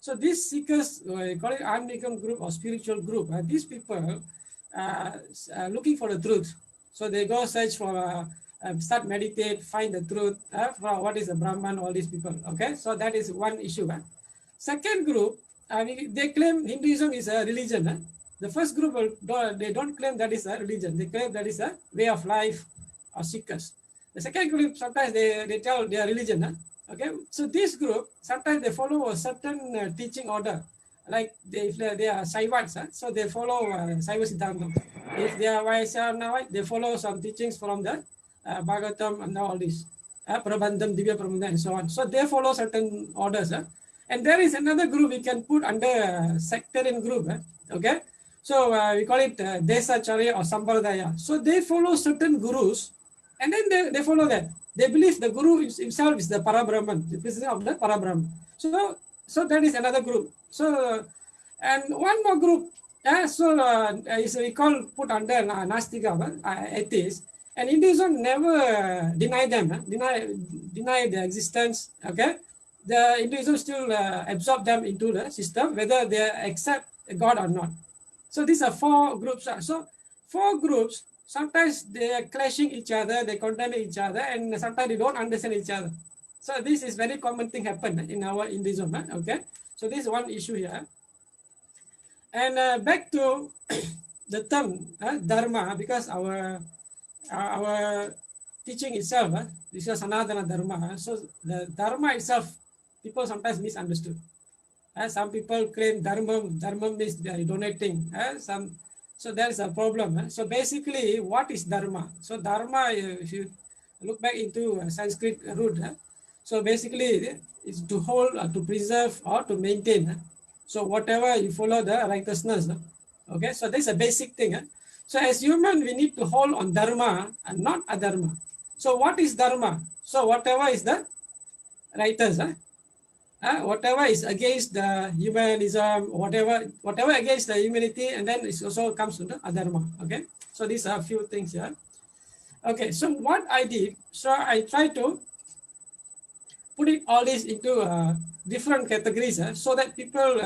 So these seekers, call it unbecome group or spiritual group, these people looking for the truth. So they go search for, start meditate, find the truth, for what is the Brahman, all these people. Okay, so that is one issue. Second group, they claim Hinduism is a religion. The first group, they don't claim that is a religion. They claim that is a way of life or seekers. The second group, sometimes they tell they are religion. Okay, so this group, sometimes they follow a certain teaching order. Like if they are Saivats, so they follow Saiva Siddhanta. If they are Vaishnava, they follow some teachings from the Bhagavatam and all this. Prabandham, Divya Prabandham, and so on. So they follow certain orders. And there is another group we can put under sectarian group. Okay, so we call it Desacharya or Sampradaya. So they follow certain gurus, and then they follow that. They believe the guru himself is the Parabrahman, the president of the Parabrahman. So that is another group. So and one more group, is we call put under Nastika, atheists. And Hinduism never deny them, deny their existence. Okay, the Hinduism still absorb them into the system, whether they accept God or not. So these are four groups. So four groups, sometimes they are clashing each other, they condemn each other, and sometimes they don't understand each other. So this is very common thing happen in our Hinduism. Okay, so this is one issue here. And back to the term Dharma, because our teaching itself, this is Sanatana Dharma. So the Dharma itself, people sometimes misunderstood. Some people claim Dharma means they are donating. So there is a problem. So basically, what is Dharma? So Dharma, if you look back into Sanskrit root, so basically it's to hold, to preserve, or to maintain. So whatever you follow the righteousness. Okay, so this is a basic thing. So as human, we need to hold on Dharma and not Adharma. So what is Dharma? So whatever is the righteous, whatever is against the humanism, whatever against the humanity, and then it also comes to the Adharma. Okay, so these are a few things here. Okay, so what I did, so I tried to put it all this into different categories, so that people,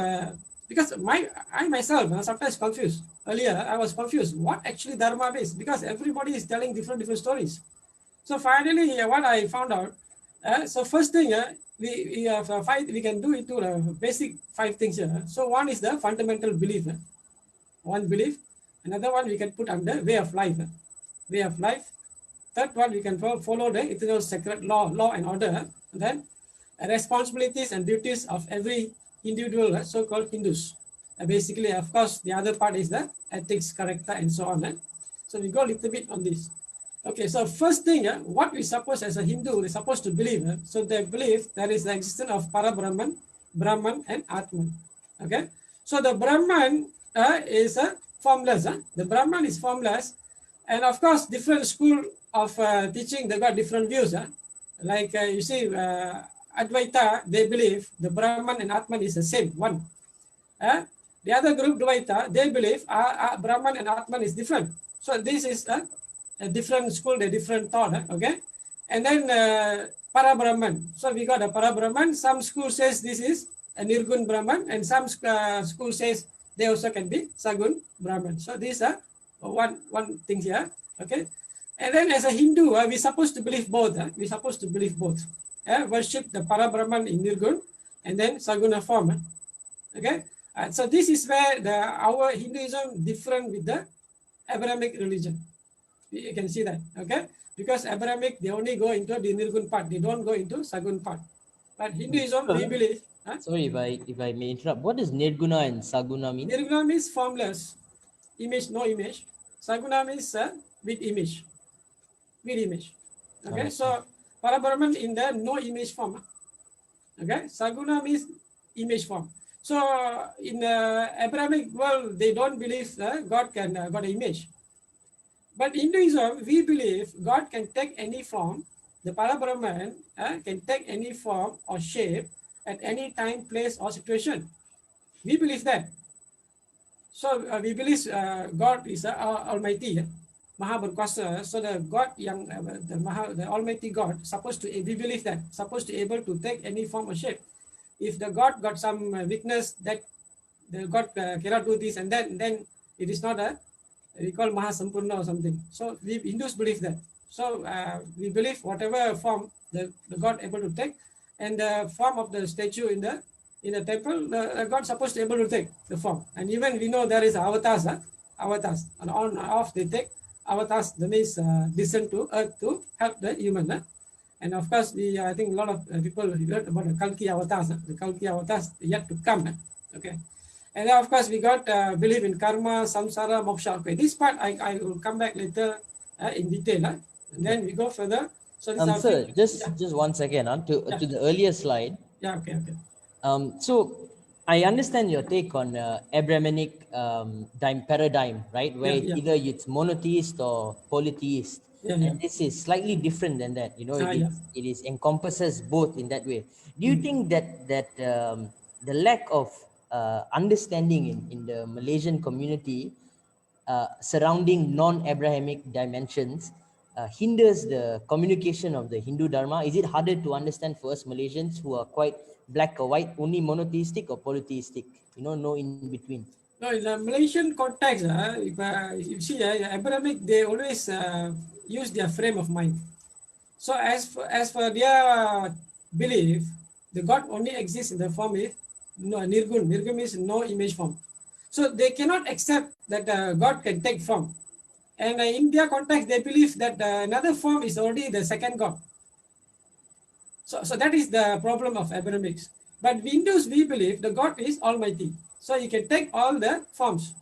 because I myself sometimes confused. Earlier, I was confused what actually Dharma is, because everybody is telling different stories. So finally, what I found out, so first thing, we have we can do into basic 5 things here. So one is the fundamental belief. One belief. Another one we can put under way of life. Way of life. Third one, we can follow the eternal sacred law and order. And then responsibilities and duties of every individual, so-called Hindus. Basically, of course, the other part is the ethics, character, and so on. So we go a little bit on this. Okay, so first thing, what we suppose as a Hindu is supposed to believe. So they believe there is the existence of Parabrahman, Brahman, and Atman. Okay, so the Brahman is formless. The Brahman is formless, and of course, different school of teaching, they got different views. Like you see, Advaita, they believe the Brahman and Atman is the same one. The other group, Dvaita, they believe Brahman and Atman is different. So this is a different school, a different thought. Okay, and then Parabrahman. So we got a Parabrahman. Some school says this is a Nirgun Brahman, and some school says they also can be Sagun Brahman. So these are one thing here. Okay, and then as a Hindu, we're supposed to believe both. We're supposed to believe both. Worship the Parabrahman in Nirgun and then Saguna form. Okay, so this is where our Hinduism different with the Abrahamic religion. You can see that. Okay, because Abrahamic, they only go into the Nirgun part. They don't go into Sagun part. But Hinduism, we believe. Sorry if I may interrupt. What does Nirguna and Saguna mean? Nirguna means formless, image, no image. Saguna means with image. With image. Okay, so Parabrahman in the no image form. Okay, Saguna means image form. So in the Abrahamic world, they don't believe God can got an image. But in Hinduism, we believe God can take any form. The Parabrahman can take any form or shape at any time, place, or situation. We believe that. So we believe God is Almighty, Maha berkuasa. So the God yang the Almighty God supposed to, we believe that, supposed to able to take any form or shape. if the god got some weakness that the god cannot do this, and then it is not a, we call Maha Sampurna or something. So we Hindus believe that. So we believe whatever form the god able to take, and the form of the statue in the temple, the god supposed to able to take the form. And even we know there is avatars, avatars, and on and off they take avatars. That means descend to earth to help the human. And of course, we I think a lot of people heard about the Kalki avatars. The Kalki avatars yet to come. Okay. And then of course we got believe in karma, samsara, moksha. Okay, this part I will come back later in detail. And then we go further. So this are Sir, yeah, just 1 second to the earlier slide. yeah, okay. So I understand your take on Abrahamic paradigm, right? Where Yeah. either it's monotheist or polytheist, Yeah. and this is slightly different than that. You know, Yeah. it is encompasses both in that way. Do you Mm. think that the lack of understanding in the Malaysian community surrounding non-Abrahamic dimensions hinders the communication of the Hindu Dharma? Is it harder to understand for us Malaysians who are quite black or white, only monotheistic or polytheistic? You know, no in between. No, in the Malaysian context, if you see, Abrahamic, they always use their frame of mind. So as for their belief, the God only exists in the form of no, nirgun. Nirgun means no image form. So they cannot accept that God can take form. And in their context, they believe that another form is already the second God. So that is the problem of Abrahamics. But Hindus, we believe the God is almighty. So he can take all the forms.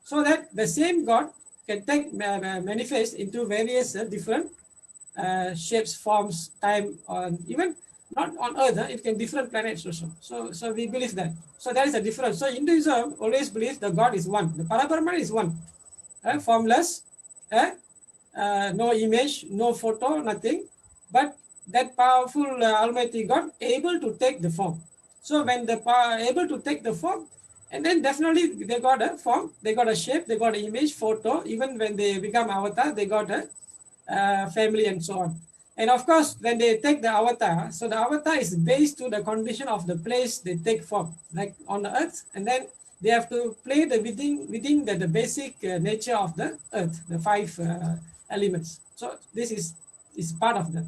So that the same God can take manifest into various different shapes, forms, time, on even not on Earth, it can different planets also. So we believe that. So that is a difference. So Hinduism always believes the God is one. The Parabrahman is one, formless, no image, no photo, nothing. But that powerful Almighty God able to take the form. So when the power able to take the form, and then definitely they got a form, they got a shape, they got an image, photo. Even when they become avatar, they got a family and so on. And of course, when they take the avatar, so the avatar is based to the condition of the place they take form, like on the earth, and then they have to play the within the basic nature of the earth, the five elements. So this is part of that.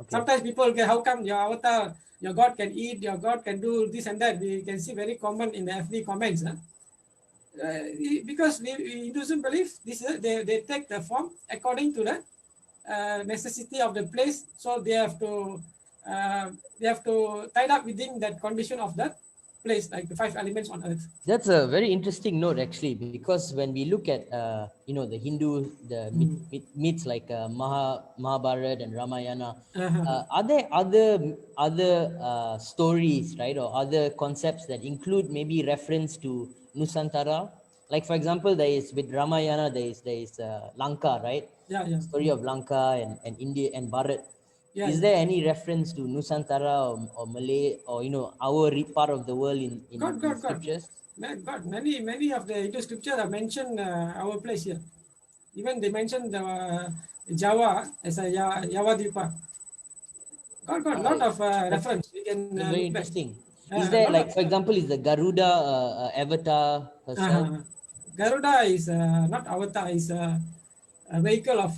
Okay. Sometimes people get, how come your avatar, your God can eat, your God can do this and that? We can see very common in the FB comments. Because Hinduism believe this, they take the form according to the necessity of the place. So they have to tie up within that condition of that place, like the five elements on earth. That's a very interesting note, actually, because when we look at the Hindu myths like Mahabharata and Ramayana, are there other stories, right, or other concepts that include maybe reference to nusantara? Like, for example, there is with Ramayana, there is Lanka, right? Yeah. Story of Lanka and India and Bharat. Yeah, Is there any reference to Nusantara or Malay or our part of the world in God. scriptures? God, many of the Hindu scriptures have mentioned our place here. Even they mentioned Java as a Yavadipa. God, lot of reference. We can That's very look back. interesting. Is there, like, for example, is the Garuda avatar herself? Garuda is not avatar, is a vehicle of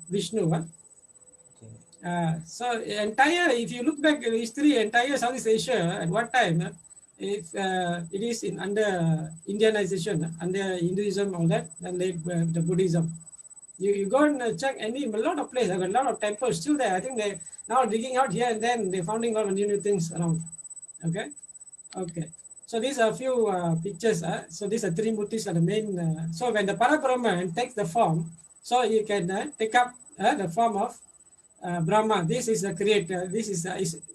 Vishnu. So entire, if you look back in history, entire Southeast Asia at one time, it is in under Indianization, under Hinduism, all that, and the Buddhism. You go and check a lot of places, a lot of temples still there. I think they now digging out here and then they finding a lot of new things around. Okay. So these are a few pictures. So these are three murtis are the main. So when the Parabrahman takes the form, so you can take up the form of Brahma. This is the creator. This is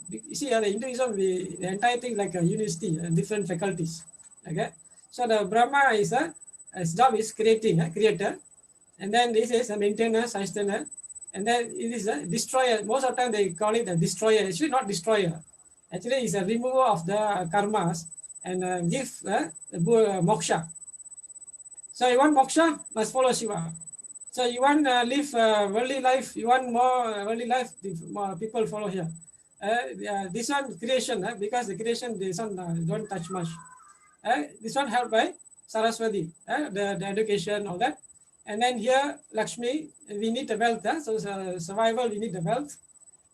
you see the Hinduism, the entire thing like a university, different faculties. Okay. So the Brahma is his job is creating, creator, and then this is a maintainer, sustainer, and then it is a destroyer. Most of the time they call it a destroyer. Actually, not destroyer. Actually, it's a remover of the karmas and give moksha. So you want moksha, must follow Shiva. So you want live worldly life, you want more worldly life, more people follow here. This one creation, because the creation, this one don't touch much. This one helped by Saraswati, the education, all that. And then here, Lakshmi, we need the wealth. So survival, we need the wealth.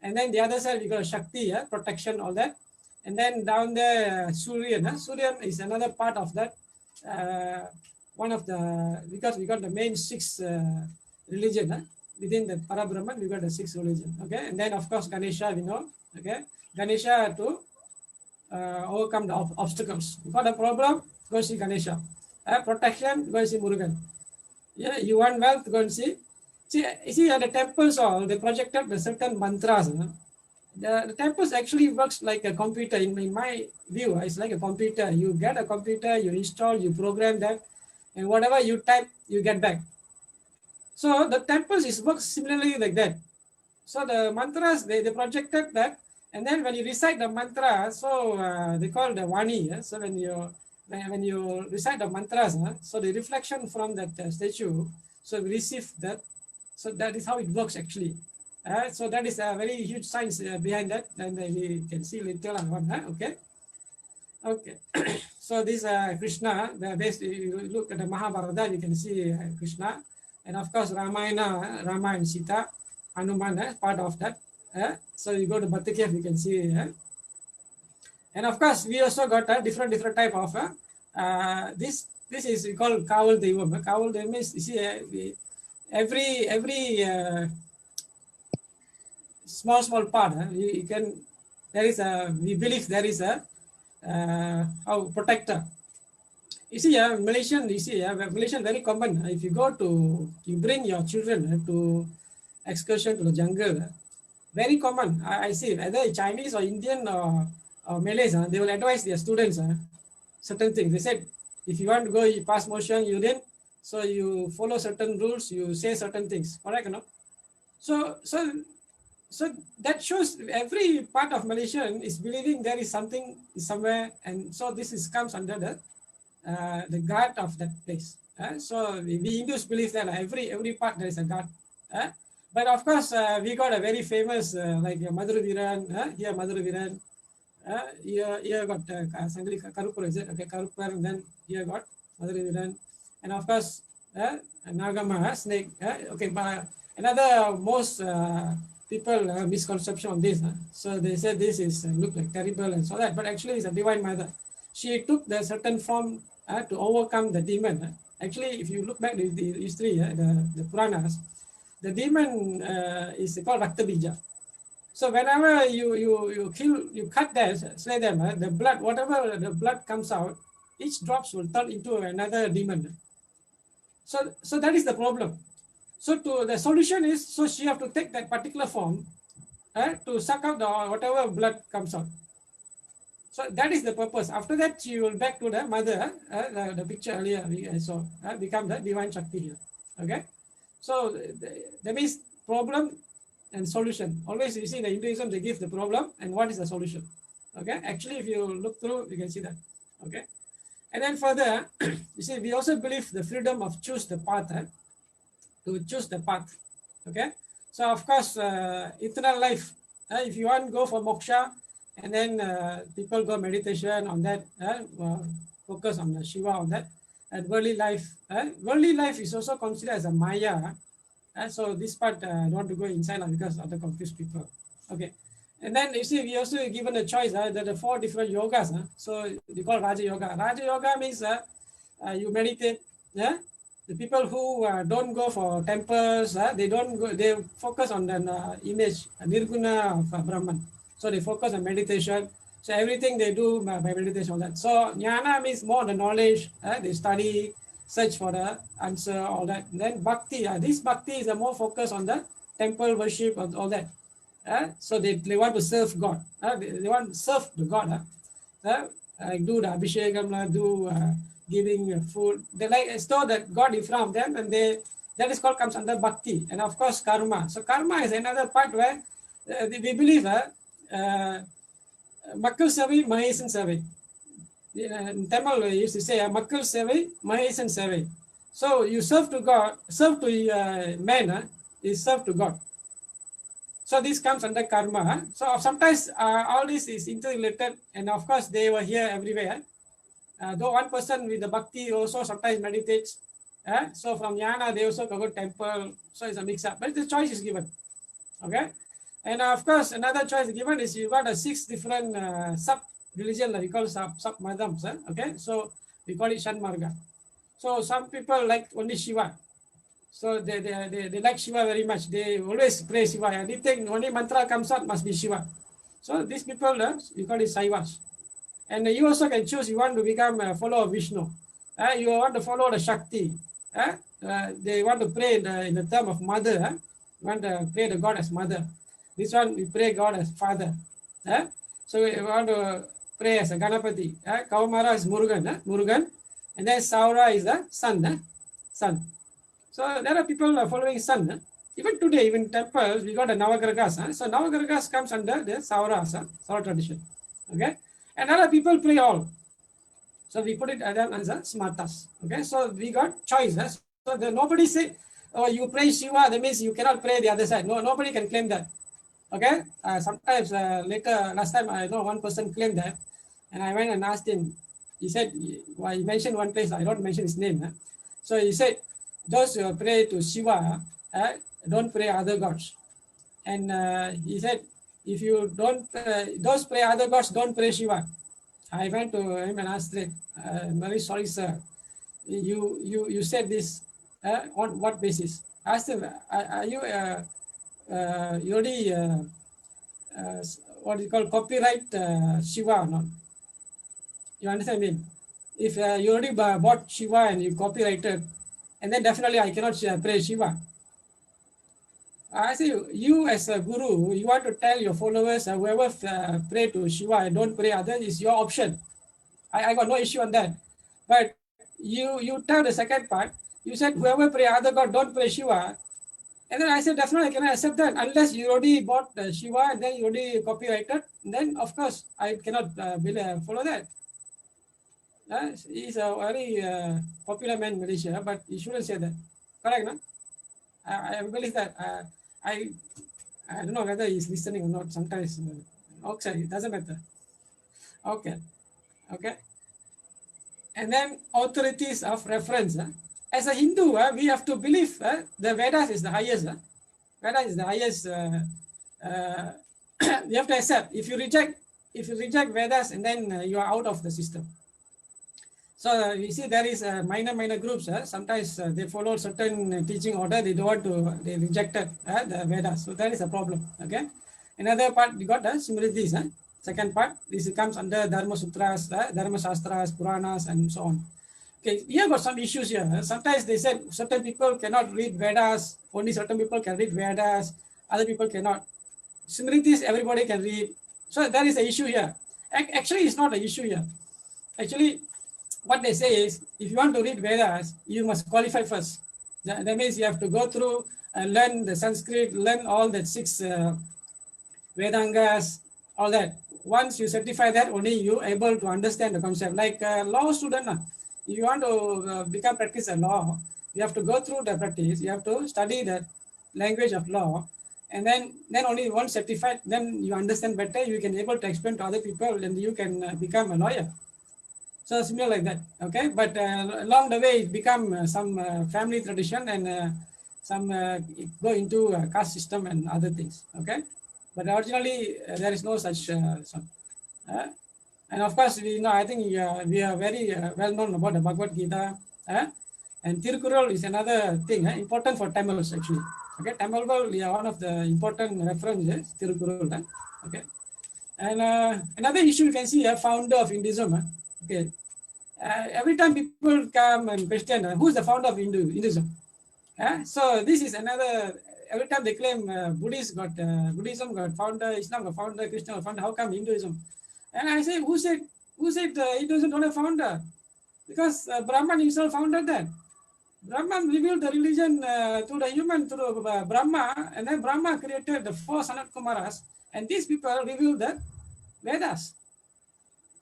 And then the other side, we got Shakti, protection, all that. And then down there, Surya. Surya is another part of that. One of the, because we got the main six religion. Within the Parabrahman, we got the six religion. Okay. And then, of course, Ganesha, we know. Okay. Ganesha to overcome the obstacles. You got a problem, go see Ganesha. Protection, go see Murugan. Yeah, you want wealth, go and see. See at the temples, all they projected the certain mantras. The temples actually works like a computer. In my view, it's like a computer. You get a computer, you install, you program that, and whatever you type, you get back. So the temples is works similarly like that. So the mantras, they projected that, and then when you recite the mantra, so they call the Vani. So when you recite the mantras, so the reflection from that statue, so we receive that. So that is how it works actually. So that is a very huge science behind that, and we can see later on. Okay. Okay. So this Krishna, the best, you look at the Mahabharata, you can see Krishna, and of course Ramayana, Rama and Sita, Hanuman, part of that. So you go to Bhakti Cave, you can see. And of course, we also got a different type of this is called Kawal Devam. Kawal Devam is, you see, every small part. You can, there is a, we believe there is a how protector. You see, Malaysian, Malaysian very common. If you go to, you bring your children to excursion to the jungle, very common. I see, whether Chinese or Indian or Malays, they will advise their students certain things. They said, if you want to go, you pass motion, urine, so you follow certain rules, you say certain things. Correct, no? So that shows every part of Malaysian is believing there is something somewhere, and so this comes under the god of that place. So we Hindus believe that every part there is a god. But of course, we got a very famous like Madhuviran, here Madhuviran, here got Sangli Karupur, is it? Okay, Karupur, and then here got Madhuviran, and of course Nagama, snake. Okay, but another most people misconception on this. So they said this is look like terrible and so that, but actually it's a divine mother. She took the certain form to overcome the demon. Actually, if you look back the history, the Puranas, the demon is called Raktabija. So whenever you kill, you cut them, slay them, the blood, whatever the blood comes out, each drops will turn into another demon. So that is the problem. So the solution is, so she have to take that particular form to suck out the whatever blood comes out. So that is the purpose. After that, she will back to the mother, the picture earlier I saw, become the divine Shakti here. Okay. So that means problem and solution. Always you see in the Hinduism, they give the problem and what is the solution. Okay. Actually, if you look through, you can see that. Okay. And then further, you see, we also believe the freedom of choose the path, to choose the path. Okay. So of course, eternal life, if you want to go for moksha, and then people go meditation on that, focus on the Shiva on that, and worldly life is also considered as a Maya. So this part, I don't want to go inside because of the confused people. Okay. And then you see, we also given a choice, there are 4 different yogas. So they call Raja Yoga. Raja Yoga means you meditate. The people who don't go for temples, they don't go, they focus on the image, Nirguna of Brahman. So they focus on meditation. So everything they do by meditation, all that. So jnana means more the knowledge. They study, search for the answer, all that. And then bhakti, this bhakti is a more focus on the temple worship and all that. So they want to serve God. They want to serve the God. Do the abhishekam, do giving food. They like as though that God in front of them, and that is called, comes under bhakti. And of course karma. So karma is another part where we believe Makkal Savai, Mahesan Savai. In Tamil, we used to say Makkal Savai, Mahesan Savai. So you serve to God, serve to man is serve to God. So this comes under karma. So sometimes all this is interrelated, and of course they were here everywhere. Though one person with the bhakti also sometimes meditates. So from Yana they also go to temple. So it's a mix up, but the choice is given. Okay, and of course another choice given is you got a 6 different sub religion that we call sub madhams. Okay, so we call it Shanmarga. So some people like only Shiva. So they like Shiva very much. They always pray Shiva. Anything, only mantra comes out must be Shiva. So these people, we call it Saivas. And you also can choose, you want to become a follower of Vishnu. You want to follow the Shakti. They want to pray in the term of mother. You want to pray the God as mother. This one, we pray God as father. So we want to pray as a Ganapati. Kaumara is Murugan. And then Saura is the son. Son. So there are people following sun. Even today, even temples, we got a Navagragas. So Navagragas comes under the Saura tradition. Okay. And other people play all. So we put it as smartas. Okay. So we got choices. So nobody say, oh, you pray Shiva, that means you cannot pray the other side. No, nobody can claim that. Okay. Sometimes later, last time I know one person claimed that. And I went and asked him. He said, well, he mentioned one place, I don't mention his name. So he said, those who pray to Shiva, don't pray other gods. And he said, if you don't, those pray other gods, don't pray Shiva. I went to him and asked him, very sorry, sir. You said this on what basis? I asked him, are you you already, what do you call, copyright Shiva or not? You understand me? If you already bought Shiva and you copyrighted, and then definitely I cannot pray Shiva. I say, you as a guru, you want to tell your followers, whoever pray to Shiva and don't pray others, is your option. I got no issue on that. But you tell the second part, you said whoever pray other God, don't pray Shiva. And then I said, definitely I cannot accept that unless you already bought Shiva and then you already copyrighted. Then of course I cannot follow that. He's a very popular man in Malaysia, but he shouldn't say that. Correct, no? I believe that. I don't know whether he's listening or not. Sometimes, okay, it doesn't matter. Okay. And then authorities of reference. As a Hindu, we have to believe the Vedas is the highest. Veda is the highest. You have to accept. If you reject Vedas, and then you are out of the system. So you see there is minor groups. Sometimes they follow certain teaching order. They don't want to. They rejected the Vedas. So that is a problem. Okay. Another part you got the Smritis. Second part, this comes under Dharma Sutras, Dharma Shastras, Puranas, and so on. Okay, here got some issues here. Sometimes they said certain people cannot read Vedas. Only certain people can read Vedas. Other people cannot. Smritis everybody can read. So there is an issue here. Actually, it's not an issue here. Actually, what they say is, if you want to read Vedas, you must qualify first. That means you have to go through and learn the Sanskrit, learn all the 6 Vedangas, all that. Once you certify that, only you able to understand the concept. Like law student, if you want to become practice a law, you have to go through the practice. You have to study the language of law, and then only once certified, then you understand better. You can able to explain to other people, and you can become a lawyer. So similar like that, okay. But along the way, it become some family tradition and some go into caste system and other things, okay. But originally there is no such song. And of course, we know. I think we are very well known about the Bhagavad Gita, and Tirukural is another thing important for Tamils actually. Okay, Tamil we are one of the important references Tirukural. Okay, and another issue you can see founder of Hinduism. Okay, every time people come and question who's the founder of Hinduism. So this is another. Every time they claim Buddhism got founder, Islam got founder, Krishna got founder. How come Hinduism? And I say, who said Hinduism don't have founder? Because Brahman himself founded that. Brahman revealed the religion to the human through Brahma, and then Brahma created the 4 Sanat Kumaras, and these people revealed the Vedas.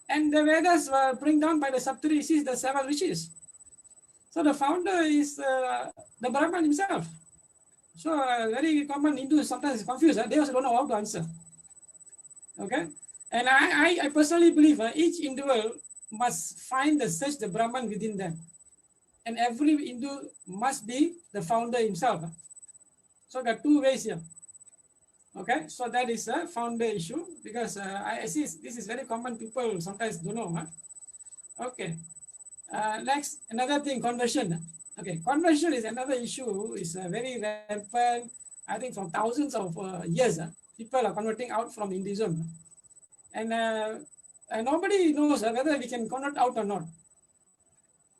And the Vedas were bring down by the Saptarishis, the 7 rishis. So the founder is the Brahman himself. So very common Hindus sometimes confused. They also don't know how to answer. Okay, and I personally believe each individual must find the search the Brahman within them, and every Hindu must be the founder himself. So there are two ways here. Okay, so that is a founder issue because I see this is very common. People sometimes don't know. Okay, next another thing, conversion. Okay, conversion is another issue. Is very rampant. I think from thousands of years, people are converting out from Hinduism, and nobody knows whether we can convert out or not.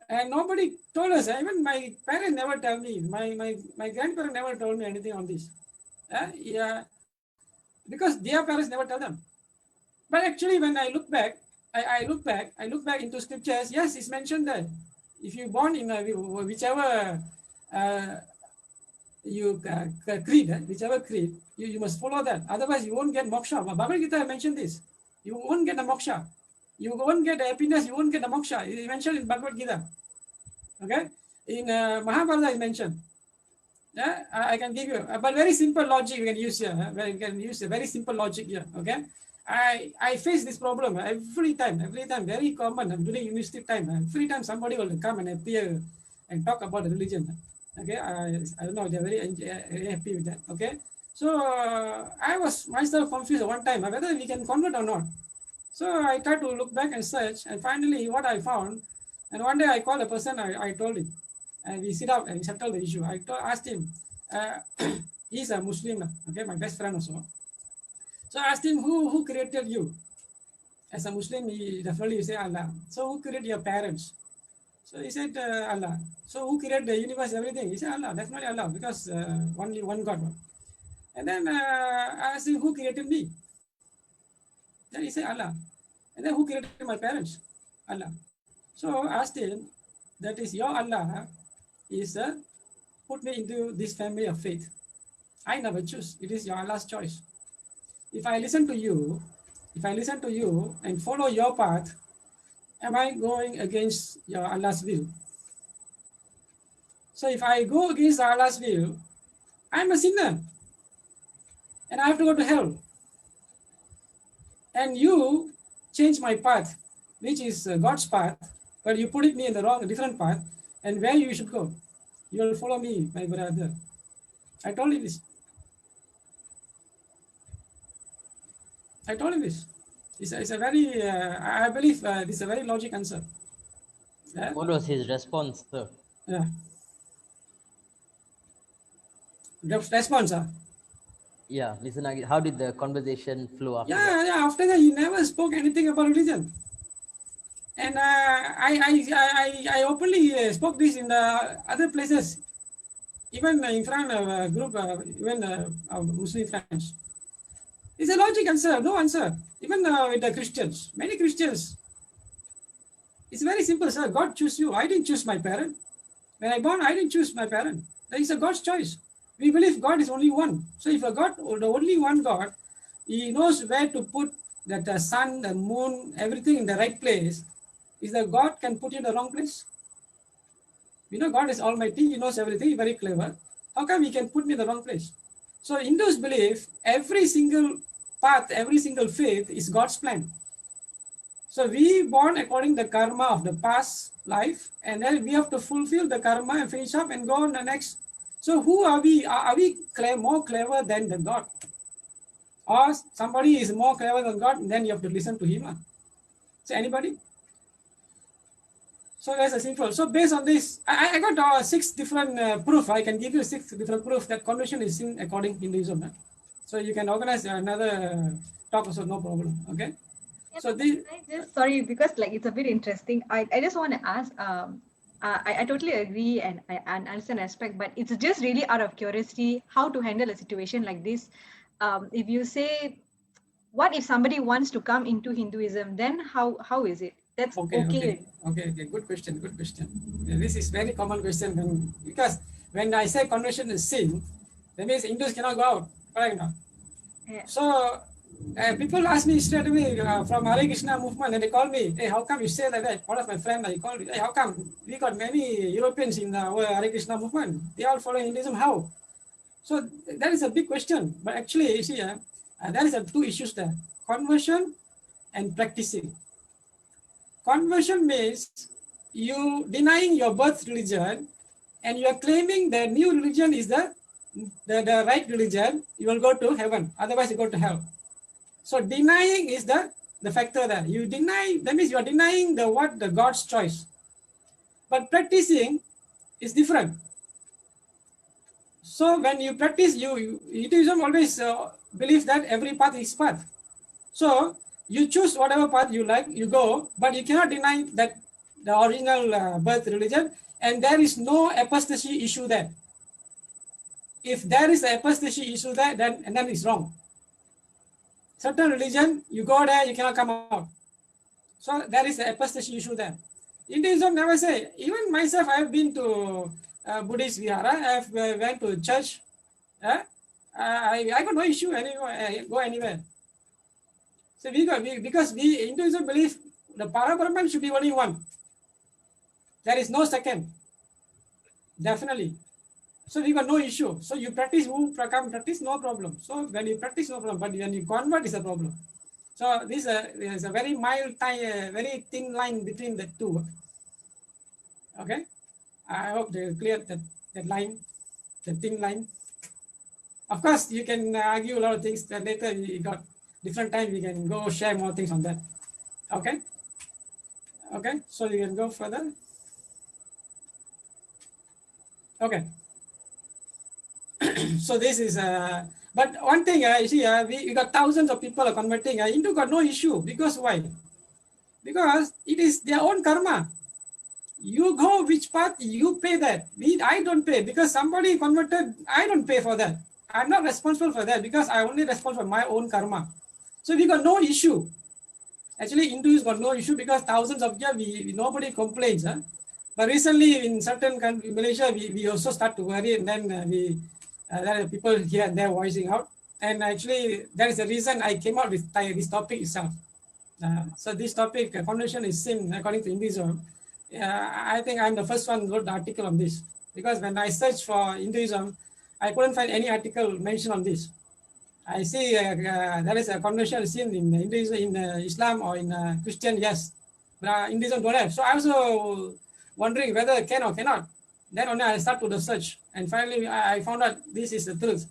And nobody told us. Even my parents never tell me. My grandparents never told me anything on this. Yeah, because their parents never tell them. But actually, when I look back, I look back into scriptures. Yes, it's mentioned that if you born in whichever creed, whichever creed, you must follow that. Otherwise, you won't get moksha. Bhagavad Gita mentioned this. You won't get a moksha. You won't get happiness. You won't get a moksha. It's mentioned in Bhagavad Gita. Okay, in Mahabharata is mentioned. Yeah, I can give you, but very simple logic you can use here. You can use a very simple logic here. Okay, I face this problem every time, very common during university time. Every time somebody will come and appear and talk about the religion. Okay, I don't know, they're very happy with that. Okay, so I was myself confused at one time whether we can convert or not. So I tried to look back and search, and finally, what I found, and one day I called a person, I told him, and we sit down and settle the issue. Asked him, he's a Muslim, okay, my best friend also. So I asked him, who created you? As a Muslim, he definitely say Allah. So who created your parents? So he said Allah. So who created the universe, everything? He said Allah, definitely Allah, because only one God. And then I asked him, who created me? Then he said Allah. And then who created my parents? Allah. So I asked him, that is your Allah is put me into this family of faith. I never choose. It is your Allah's choice. If I listen to you and follow your path, am I going against your Allah's will? So if I go against Allah's will, I'm a sinner and I have to go to hell. And you change my path, which is God's path, but you put me in the different path, and where you should go. You will follow me, my brother. I told him this. It's a very, I believe this is a very logic answer. Yeah? What was his response, sir? Yeah. Response, Yeah, listen, how did the conversation flow after that? Yeah, after that, he never spoke anything about religion. And I openly spoke this in the other places, even in front of a group, even of Muslim friends. It's a logic answer, no answer. Even with the Christians, many Christians. It's very simple, sir. God chose you. I didn't choose my parent. When I born, I didn't choose my parent. That is a God's choice. We believe God is only one. So if a God, or the only one God, He knows where to put that sun, the moon, everything in the right place. Is that God can put you in the wrong place? We know God is almighty. He knows everything. He's very clever. How come He can put me in the wrong place? So Hindus believe every single path, every single faith is God's plan. So we born according to the karma of the past life, and then we have to fulfill the karma and finish up and go on the next. So who are we? Are we more clever than the God? Or somebody is more clever than God, then you have to listen to him. So anybody? So that's a simple. So based on this, I got 6 different proof. I can give you 6 different proof that conversion is sin according to Hinduism. So you can organize another talk also, no problem. Okay. Yeah, so this, sorry, because like it's a bit interesting. I just want to ask. I totally agree and I understand aspect, but it's just really out of curiosity how to handle a situation like this. If you say, what if somebody wants to come into Hinduism, then how is it? That's okay. Good question. Yeah, this is very common question because when I say conversion is sin, that means Hindus cannot go out. Correct now. Yeah. So people ask me straight away from Hare Krishna movement, and they call me, hey, how come you say like that? One of my friends, he called me, hey, how come we got many Europeans in our Hare Krishna movement? They all follow Hinduism. How? So that is a big question. But actually, you see, there is two issues there: conversion and practicing. Conversion means you denying your birth religion and you are claiming the new religion is the right religion. You will go to heaven, otherwise you go to hell. So denying is the factor there. You deny, that means you are denying the God's choice. But practicing is different. So when you practice, Hinduism always believes that every path is path. So you choose whatever path you like, you go, but you cannot deny that the original birth religion, and there is no apostasy issue there. If there is an apostasy issue there, then it's wrong. Certain religion, you go there, you cannot come out. So there is an apostasy issue there. Hinduism never say. Even myself, I have been to Buddhist vihara. I have went to church. I got no issue anywhere. Go anywhere. So because Hinduism believe the Parabrahman should be only one. There is no second. Definitely. So we got no issue. So you practice, who come practice, no problem. So when you practice, no problem. But when you convert, is a problem. So this is a very mild, very thin line between the two. Okay. I hope they clear that line, the thin line. Of course, you can argue a lot of things. That later we got different time. We can go share more things on that. Okay. Okay. So you can go further. Okay. So this is but one thing you see, we got thousands of people are converting. Hindu got no issue, because why? Because it is their own karma. You go which path, you pay that. I don't pay, because somebody converted. I don't pay for that. I'm not responsible for that, because I only responsible for my own karma. So we got no issue. Actually, Hindus got no issue, because thousands of years nobody complains. But recently, in certain countries, Malaysia, we also start to worry, and then there are people here and there voicing out. And actually, that is the reason I came out with this topic itself. So this topic, conversion is sin according to Hinduism. I think I'm the first one who wrote the article on this, because when I searched for Hinduism, I couldn't find any article mentioned on this. I see there is a conversion sin in Hinduism, in Islam, or in Christian, yes, but Hinduism don't have. So I also wondering whether can or cannot. Then only I start to the search, and finally I found out this is the truth.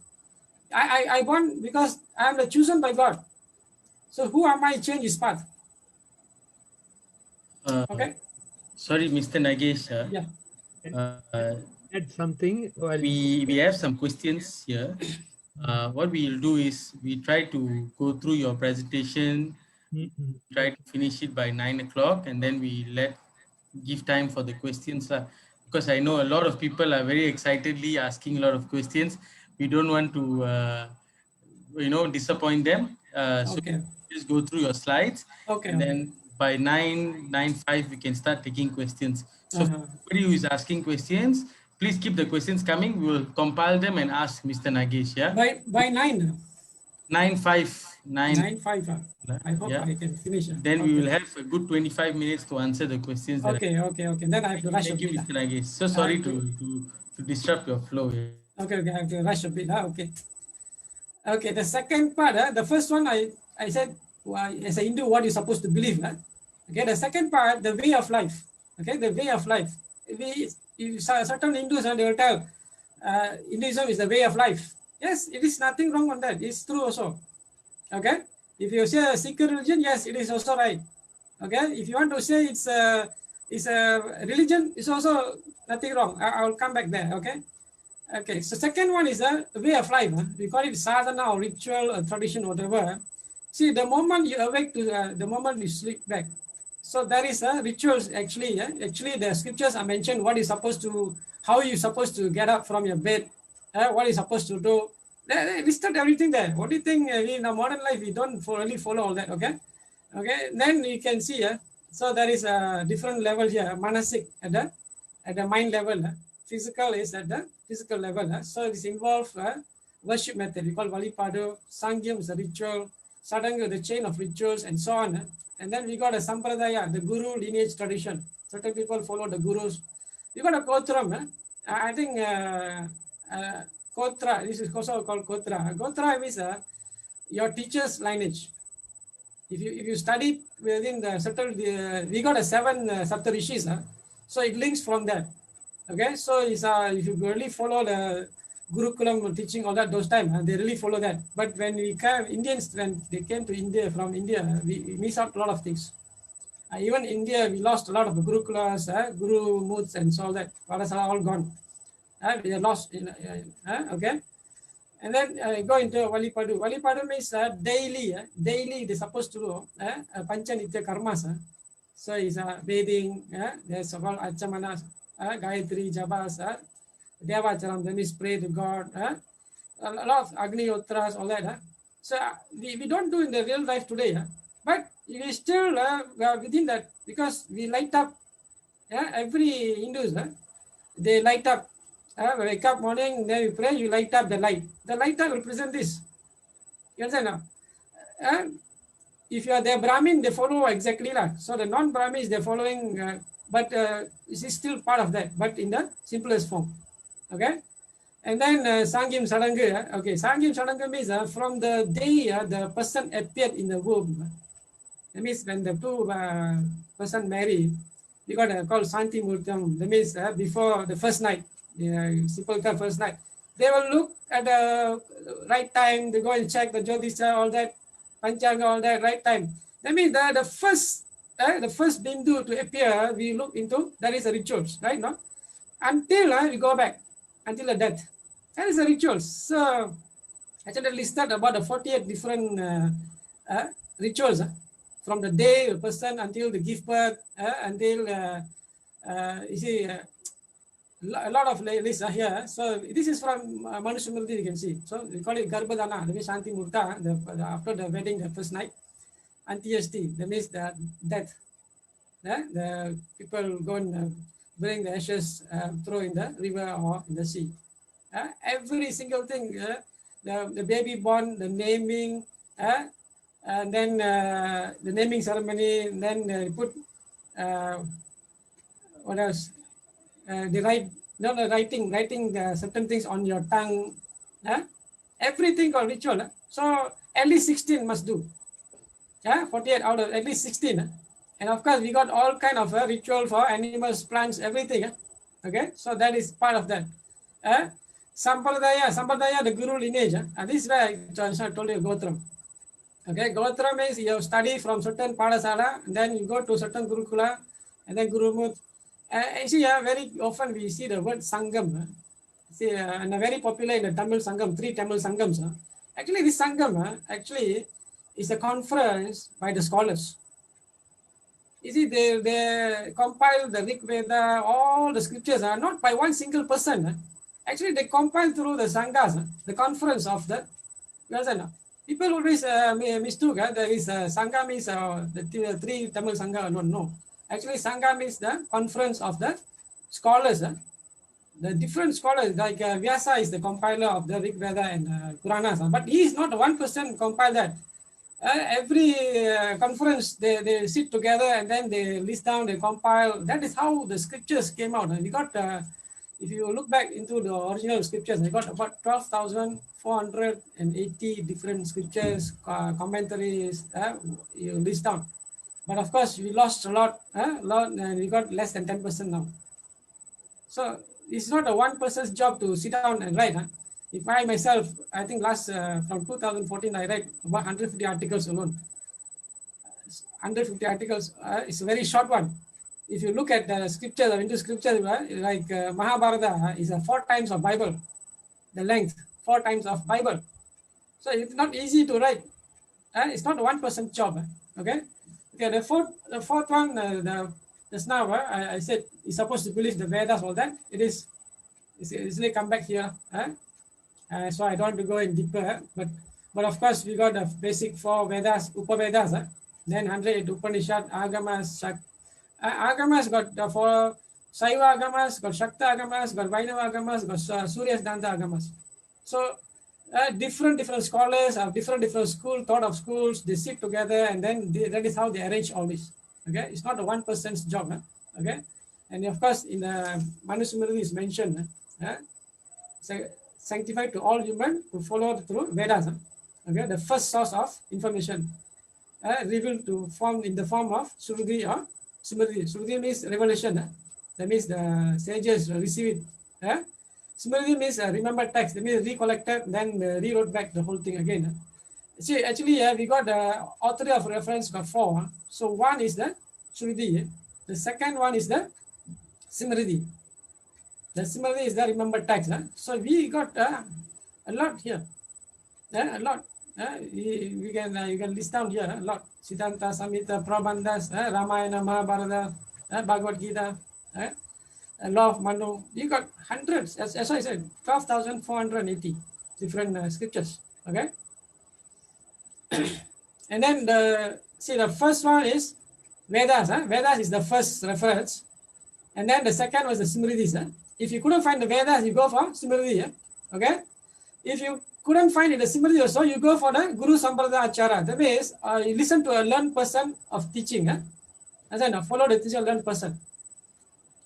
I born because I am the chosen by God. So who am I to change his path? Okay. Sorry, Mr. Nagesh. Yeah. Add something. While We have some questions here. What we'll do is we try to go through your presentation, try to finish it by 9 o'clock, and then we give time for the questions. Because I know a lot of people are very excitedly asking a lot of questions. We don't want to, disappoint them. So Okay. just go through your slides. Okay. And then by 9:05 we can start taking questions. So everybody who is asking questions, please keep the questions coming. We will compile them and ask Mr. Nagesh. Yeah. By 9. 9:05. 9:05. I hope Yeah. I can finish. Then we will have a good 25 minutes to answer the questions. Okay. Then I have to rush a Thank you, bit. Mr. Nagesh. So sorry to disrupt your flow. Okay, I have to rush a bit. Okay. Okay, the second part, the first one I said, as a Hindu, what you're supposed to believe. Okay, the second part, the way of life. Okay, the way of life. Certain Hindus, they will tell, Hinduism is the way of life. Yes, it is nothing wrong on that. It's true also. Okay, if you say a Sikh religion, yes, it is also right. Okay, if you want to say it's a religion, it's also nothing wrong. I will come back there. Okay. Okay, so second one is a way of life. We call it sadhana or ritual or tradition, whatever. See, the moment you awake to the moment you sleep back. So there is a rituals actually. Actually, the scriptures are mentioned what is supposed to, how you supposed to get up from your bed, what is supposed to do. They listed everything there. What do you think? We in our modern life we don't really follow all that. Okay, okay. Then you can see. So there is a different level here. Manasik at the mind level. Physical is at the physical level. So it is involved worship method. We call Valipado. Sangyam is a ritual. Sadanga, the chain of rituals, and so on. And then we got a Sampradaya, the Guru lineage tradition. Certain people follow the Gurus. We got a Kotram. I think Kotra. This is also called Kotra. Gotra means your teacher's lineage. If you study within the certain, we got a 7 Saptarishis, so it links from that. Okay, so it's if you really follow the Gurukulam teaching all that those time, they really follow that. But when we came, Indians, when they came to India from India, we miss out a lot of things. Even India, we lost a lot of Gurukulas, Guru Moods and so all that. All all gone. We are lost in, okay. And then go into Valipadu. Valipadu means daily. Daily they're supposed to do Pancha Nitya Karmas. So it's bathing. There's called Achamanas, Gayatri, Jabas, Devacharam. Then is pray to God. A lot of Agni Yotras, all that. So we don't do in the real life today. But we still within that, because we light up. Every Hindus, they light up. Wake up morning, then you pray, you light up the light. The light up represent this. You understand now? If you are the Brahmin, they follow exactly that. So the non-Brahmins, they're following, but it is still part of that, but in the simplest form. Okay? And then Sangyam Sadanga. Okay, Sangyam Sadanga means from the day the person appeared in the womb. That means when the two person marry, we got called Santi Murtam. That means before the first night. Simple first night, they will look at the right time. They go and check the Jyotisha, all that, Panchanga, all that, right time. That means the first bindu to appear, we look into, that is a rituals, right? No, until we go back until the death. That is a rituals. So actually listed about the 48 different rituals from the day the person until the give birth until you see. A lot of lists are here. So this is from Manusmriti, you can see. So we call it Garbhadana, that means Shanti Murta, after the wedding, the first night. Antyashti, that means the death. The people go and bring the ashes, throw in the river or in the sea. Every single thing, the baby born, the naming, and then the naming ceremony, and then they put, what else? They write, writing certain things on your tongue. Everything called ritual. So at least 16 must do. 48 out of at least 16. And of course, we got all kind of ritual for animals, plants, everything. Okay, so that is part of that. Sampradaya, the guru lineage. This is where I told you Gotram. Okay, Gotra means you study from certain Padasala, and then you go to certain Gurukula, and then Gurumut. See, very often we see the word Sangam. See, and very popular in the Tamil Sangam, 3 Tamil Sangams. Actually, this Sangam actually is a conference by the scholars. You see, they compile the Rig Veda, all the scriptures are not by one single person. Actually, they compile through the Sanghas, the conference of the. People always mistook. There is Sangha means the 3 Tamil Sangha. No. Actually, Sangha means the conference of the scholars. The different scholars, like Vyasa is the compiler of the Rig Veda and Puranas. But he is not one person compile that. Every conference, they sit together and then they list down, they compile. That is how the scriptures came out. And we got, if you look back into the original scriptures, we got about 12,480 different scriptures, commentaries, you list down. But of course, we lost a lot, and we got less than 10% now. So it's not a one person's job to sit down and write. If I myself, I think from 2014, I read about 150 articles alone. 150 articles, it's a very short one. If you look at the scriptures, into scriptures, like Mahabharata is 4 times of Bible, the length, 4 times of Bible. So it's not easy to write. It's not a one person's job. Okay. Okay, the fourth one, just now I said you're supposed to believe the Vedas, all that. It's easily come back here. So I don't want to go in deeper, but of course we got the basic 4 Vedas, Upavedas, then 108 Upanishad, Agamas, Agamas got the 4 Saiva Agamas, got Shakta Agamas, got Vainava Agamas, got Surya Siddhanta Agamas. So different scholars of different school, thought of schools, they sit together and then that is how they arrange all this. Okay, it's not a one person's job. Okay, and of course in Manusmriti is mentioned. So sanctified to all human to follow through Vedas. Okay, the first source of information revealed to form in the form of Shruti or Smriti. Shruti means revelation. That means the sages receive it. Smriti means remember text. That means recollected, then rewrote back the whole thing again. See, actually, we got the authority of reference got 4. So one is the Shruti. The second one is the Smriti. The Smriti is the remember text. So we got a lot here. A lot. We can you can list down here a lot. Siddhanta, Samhita, Prabandhas, Ramayana, Mahabharata, Bhagavad Gita, Law of Manu. You got hundreds. As I said, 12,480 different scriptures. Okay. And then the first one is Vedas. Vedas is the first reference. And then the second was the Smritis. If you couldn't find the Vedas, you go for Smriti. Okay. If you couldn't find it, the Smriti also, you go for the Guru Sampradaya Achara. That means you listen to a learned person of teaching. Follow the teacher, learned person.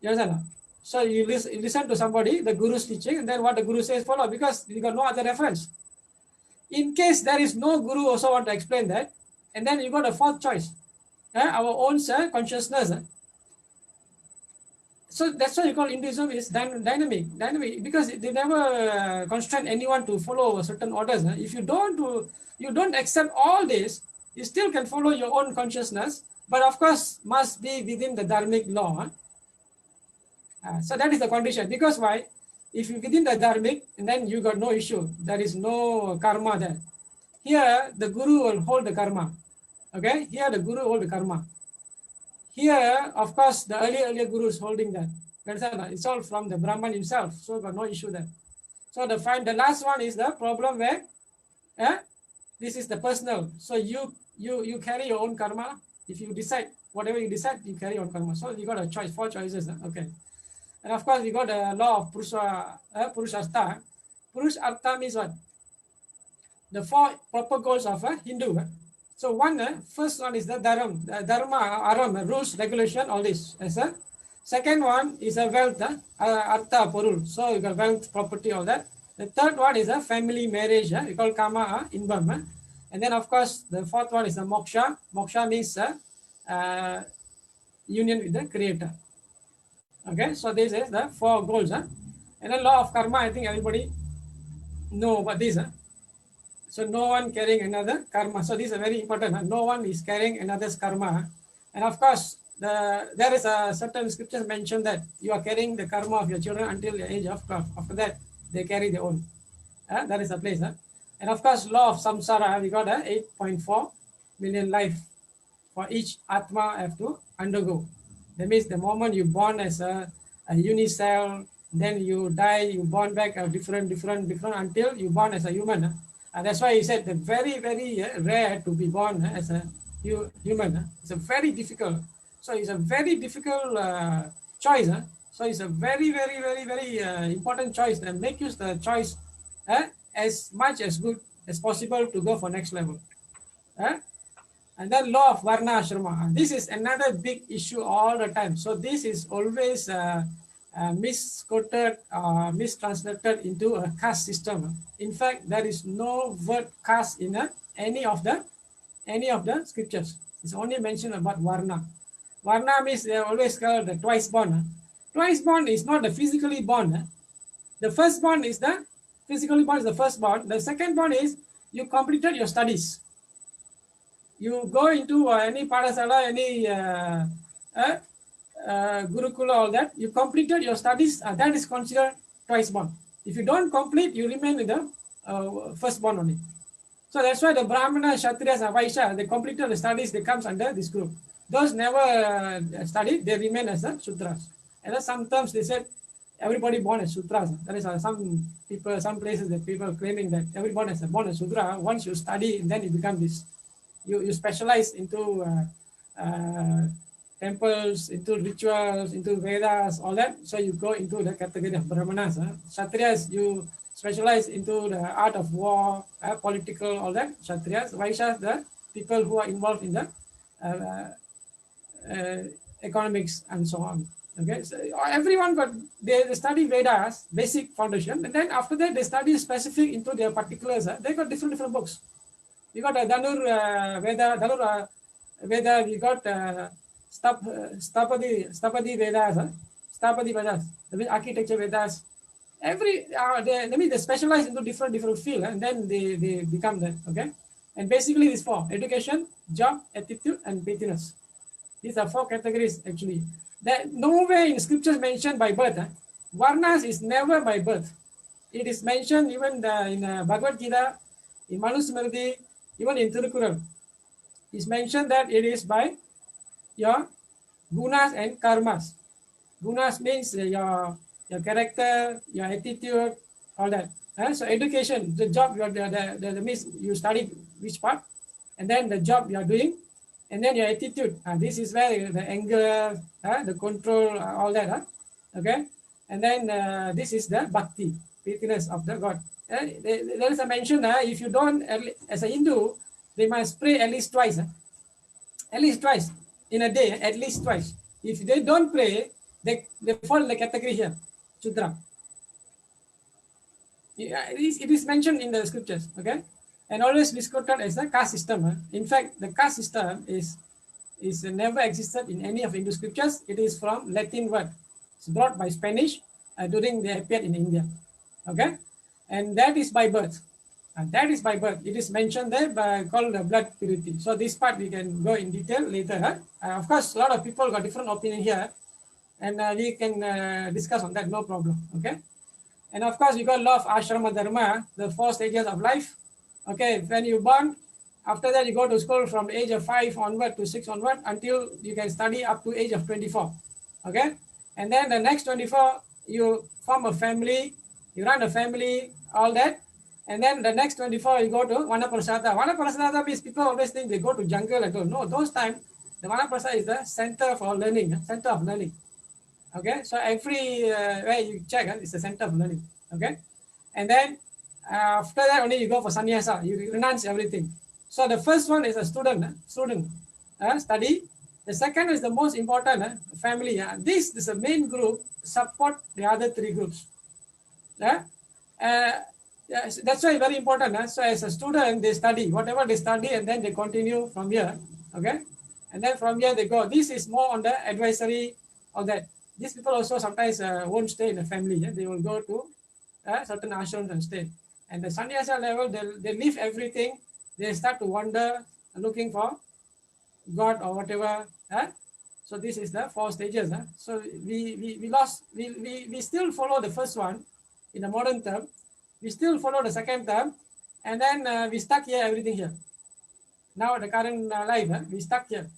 You understand? So you listen to somebody, the Guru's teaching, and then what the Guru says, follow, because you got no other reference. In case there is no Guru also want to explain that, and then you got a fourth choice. Our own consciousness. So that's why you call Hinduism is dynamic, because they never constrain anyone to follow certain orders. If you don't accept all this, you still can follow your own consciousness, but of course must be within the dharmic law. So that is the condition. Because why? If you within the dharmic, and then you got no issue. There is no karma there. Here the Guru will hold the karma. Okay. Here the Guru hold the karma. Here, of course, the earlier Guru is holding that. It's all from the Brahman himself, so got no issue there. So the last one is the problem where this is the personal. So you carry your own karma. If you decide, whatever you decide, you carry your own karma. So you got a choice, 4 choices. Okay. And of course, we got the law of Purushartha. Purushartha means what? The 4 proper goals of a Hindu. So first one is the dharma, aram, rules, regulation, all this. Second one is a wealth, artha, porul. So you got wealth, property, all that. The third one is a family marriage. We call kama, inbam. And then of course the fourth one is the moksha. Moksha means union with the creator. Okay, so this is the 4 goals. And then law of karma, I think everybody know about this. So no one carrying another karma. So this is very important. No one is carrying another's karma. And of course, there is a certain scriptures mention that you are carrying the karma of your children until the age of 12. After that, they carry their own. That is a place. And of course, law of samsara, we got 8.4 million life for each Atma have to undergo. That means the moment you born as a unicell, then you die, you born back a different until you born as a human. That's why he said that very, very rare to be born as a human. It's a very difficult. So it's a very difficult choice. So it's a very, very, very, very important choice, and make use the choice as much as good as possible to go for next level. And then law of Varna Ashrama. This is another big issue all the time. So this is always misquoted, mistranslated into a caste system. In fact, there is no word caste in any of the scriptures. It's only mentioned about Varna. Varna means they are always called the twice born. Twice born is not the physically born. The first born is the physically born is the first born. The second born is you completed your studies. You go into any Padasala, any Gurukula, all that, you completed your studies, that is considered twice born. If you don't complete, you remain in the first born only. So that's why the Brahmana, Kshatriyas, and Vaishya, they completed the studies, they comes under this group. Those never studied, they remain as the Sudras. And then sometimes they said, everybody born as Sudras. There is some people, some places that people claiming that everybody is born as Sudra. Once you study, then you become this. You specialize into temples, into rituals, into Vedas, all that. So you go into the category of Brahmanas. Kshatriyas, you specialize into the art of war, political, all that. Kshatriyas. Vaishyas, the people who are involved in the economics and so on. Okay, so everyone got, they study Vedas, basic foundation, and then after that they study specific into their particulars. They got different books. We got a Veda, we got Stapadi Vedas, Stapadi Vedas, that means architecture Vedas. They specialize into different field, and then they become that. Okay, and basically these four: education, job, attitude, and pathiness. These are four categories actually. That nowhere in scriptures mentioned by birth. Varnas is never by birth. It is mentioned even in Bhagavad Gita, in Manusmriti, even in Tirukural. It's mentioned that it is by your gunas and karmas. Gunas means your character, your attitude, all that. So education, the job, the means you study which part, and then the job you are doing, and then your attitude. This is where the anger, the control, all that. Okay, and then this is the bhakti, faithfulness of the God. There is a mention, if you don't, as a Hindu, they must pray at least twice. At least twice in a day, at least twice. If they don't pray, they fall in the category here, Shudra. Yeah, it is mentioned in the scriptures, okay? And always misquoted as the caste system. In fact, the caste system is never existed in any of Hindu scriptures. It is from Latin word. It's brought by Spanish during they appeared in India, okay? And that is by birth. And that is by birth. It is mentioned there by called blood purity. So this part we can go in detail later. Of course, a lot of people got different opinion here, and we can discuss on that, no problem. Okay. And of course, we got law of ashrama dharma, the 4 stages of life. Okay, when you born, after that you go to school from the age of 5 onward to 6 onward until you can study up to age of 24. Okay, and then the next 24 you form a family, you run a family, all that. And then the next 24, you go to Vanaprasatha. Vanaprasatha means people always think they go to jungle and go. No, those times, the Vanaprasatha is the center for learning, center of learning. Okay, so every where you check, it's the center of learning. Okay, and then after that only you go for sannyasa, you renounce everything. So the first one is a student study. The second is the most important, family. This is the main group, support the other 3 groups. Yes, that's why very important. So as a student, they study whatever they study, and then they continue from here. Okay, and then from here they go. This is more on the advisory of that. These people also sometimes won't stay in the family. They will go to certain ashrams and stay. And the sannyasa level, they leave everything. They start to wander, looking for God or whatever. So this is the 4 stages. So we still follow the first one in the modern term. We still follow the second term, and then we stuck here, everything here. Now the current life, we stuck here.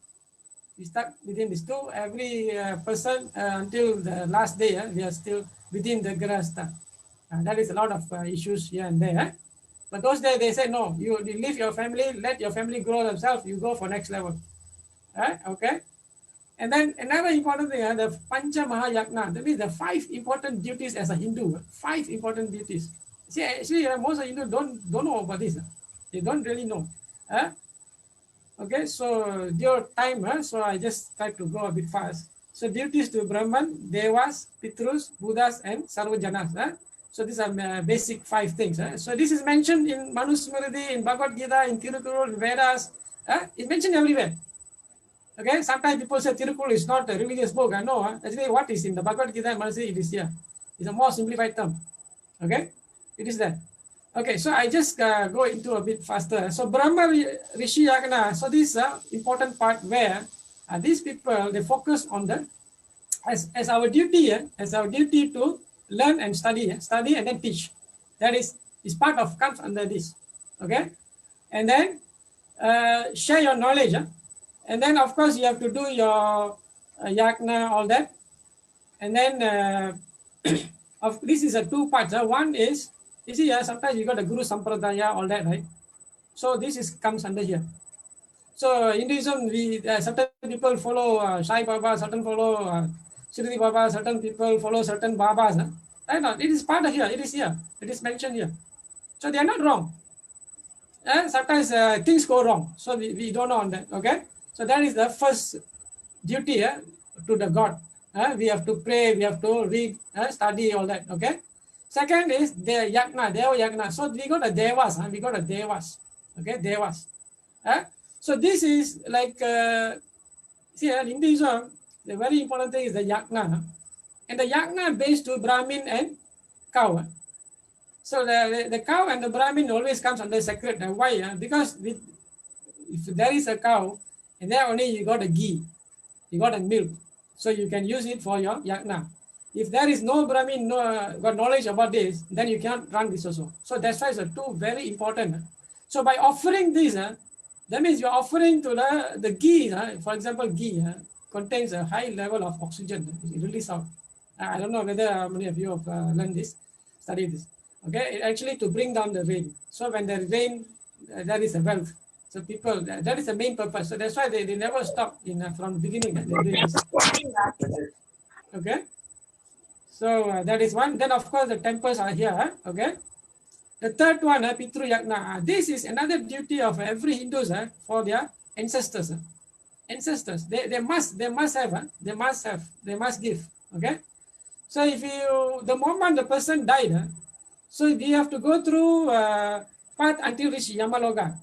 We stuck within these 2. Every person until the last day, we are still within the grasta. That is a lot of issues here and there. But those days they say no, you leave your family, let your family grow themselves. You go for next level. Okay. And then another important thing, the Pancha Maha Yagna. That means the 5 important duties as a Hindu. 5 important duties. See, actually, most of Hindus don't know about this. They don't really know. Okay, so your time, so I just try to go a bit fast. So duties to Brahman, Devas, Pitrus, Buddhas, and Sarvajanas. So these are basic 5 things. So this is mentioned in Manusmriti, in Bhagavad Gita, in Tirukural, in Vedas. It's mentioned everywhere. Okay, sometimes people say Tirukural is not a religious book. No, actually what is in the Bhagavad Gita and Manusmriti, it is here. It's a more simplified term. Okay, it is there. Okay, so I just go into a bit faster. So Brahma Rishi Yagna. So this is important part where these people, they focus on the as our duty, to learn and study and then teach. That is part of, comes under this. Okay, and then share your knowledge, and then of course you have to do your yagna, all that, and then of this is a 2 parts. One is, you see, sometimes you got the Guru Sampradaya, all that, right? So this is comes under here. So Hinduism, we certain people follow Sai Baba, certain follow Shirdi Baba, certain people follow certain Babas. Right? Now, it is part of here. It is here. It is mentioned here. So they are not wrong. Sometimes things go wrong. So we don't know on that. Okay. So that is the first duty to the God. We have to pray, we have to read, study, all that. Okay. Second is the Yagna, Deva Yagna. So we got a Devas, we got a Devas. Okay, Devas. So this is like, see, in Hinduism, the very important thing is the Yagna. And the Yagna based to Brahmin and cow. So the cow and the Brahmin always comes under sacred. Why? Because if there is a cow, and there only you got a ghee, you got a milk. So you can use it for your Yagna. If there is no Brahmin, got knowledge about this, then you cannot run this also. So that's why it's two very important. So by offering this, that means you're offering to the ghee. For example, ghee contains a high level of oxygen. It releases out. I don't know whether many of you have learned this, studied this. Okay, actually to bring down the rain. So when the rain, there is a wealth. So people, that is the main purpose. So that's why they never stop from the beginning. They do this. Okay. So that is one. Then of course the temples are here. Okay. The third one, Pitru Yagna. This is another duty of every Hindus for their ancestors. Ancestors. They must have. They must give. Okay. So if the moment the person died, so we have to go through path until reach Yamaloka.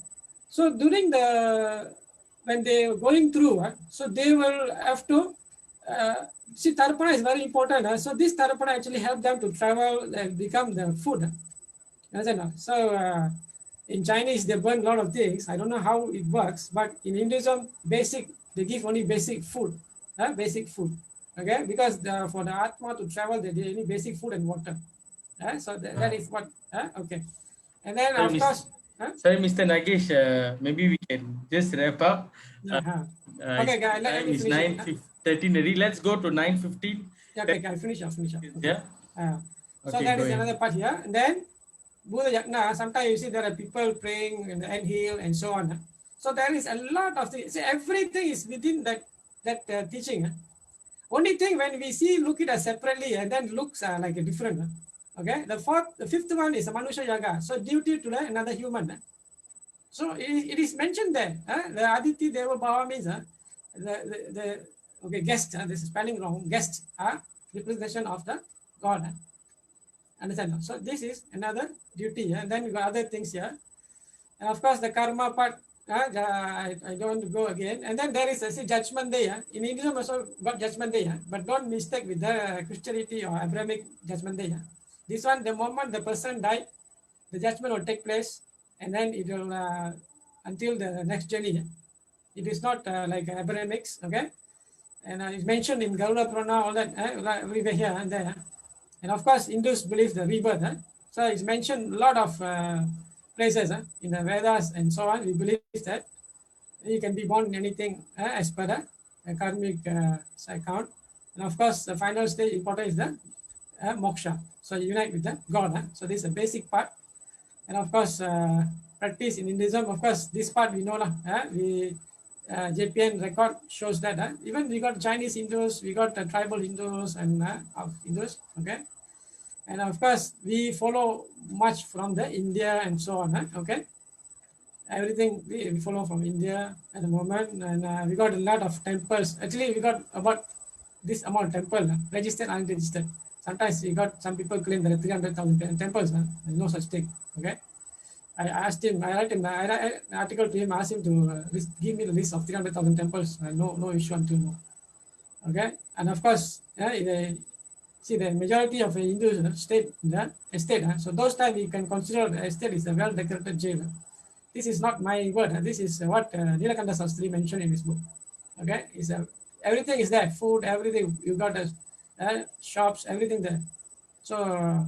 So during when they are going through, so they will have to see Tarpana is very important. So this Tarpana actually help them to travel and become the food. So in Chinese they burn a lot of things. I don't know how it works, but in Hinduism, they give only basic food. Basic food. Okay, because for the Atma to travel, they need basic food and water. So that is what. Okay, and then Sorry, of course. Sorry, Mr. Nagesh. Maybe we can just wrap up. Okay, guys, let me It's finish 9:13 already. Let's go to 9:15. Okay, I'll finish. Okay. Yeah. So Okay, that go is ahead. another part here. And then Buddha Yagna, sometimes you see there are people praying in the anthill and so on. So there is a lot of things. See, everything is within that teaching. Only thing when we look it as separately and then looks like a different. Okay, the fifth one is a Manusha Yaga. So duty to another human. So it is mentioned there. The Aditi Deva Bhava means the guest. This is spelling wrong. Guest, representation of the God. Understand? So this is another duty. And then we got other things here. And of course, the karma part. I don't want to go again. And then there is a judgment day. In Hinduism also got judgment day. But don't mistake with the Christianity or Abrahamic judgment day. This one, the moment the person died, the judgment will take place, and then it will until the next journey. It is not like Abrahamics, okay? And it's mentioned in Garuda Purana, all that, everywhere here and there. And of course, Hindus believe the rebirth. So it's mentioned a lot of places in the Vedas and so on. We believe that you can be born in anything as per the karmic account. And of course, the final stage important is the moksha. So you unite with the God. So this is a basic part. And of course, practice in Hinduism. Of course, this part we know lah. JPN record shows that. Even we got Chinese Hindus, we got tribal Hindus and Hindus. Okay, and of course we follow much from the India and so on. Okay, everything we follow from India at the moment, and we got a lot of temples. Actually, we got about this amount of temple registered and unregistered. Sometimes we got some people claim there are 300,000 temples. There's no such thing. Okay. I asked him, I write an article to him, asked him to give me the list of 300,000 temples. No issue until now. Okay. And of course, see the majority of Hindus stayed in the estate. So those times you can consider the estate is a well-decorated jail. This is not my word. This is what Nilakanta Sastri mentioned in his book. Okay. Everything is there. Food, everything. You got shops, everything there. So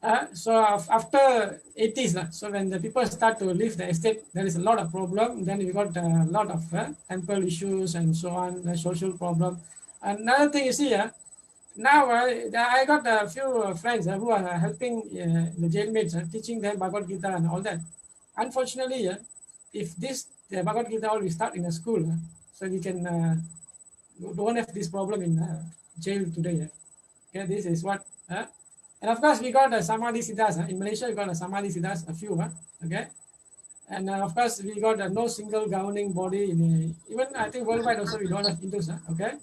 after 80s, so when the people start to leave the estate, there is a lot of problem. Then we got a lot of temple issues and so on, the social problem. Another thing you see, now I got a few friends who are helping the jailmates, teaching them Bhagavad Gita and all that. Unfortunately, if the Bhagavad Gita all we start in a school, so we can don't have this problem in jail today. Okay, this is what. And of course, we got a Samadhi Siddhas. In Malaysia, we got a Samadhi Siddhas, a few. Okay. And of course, we got no single governing body. Even I think worldwide also, we don't have Hindus. Okay.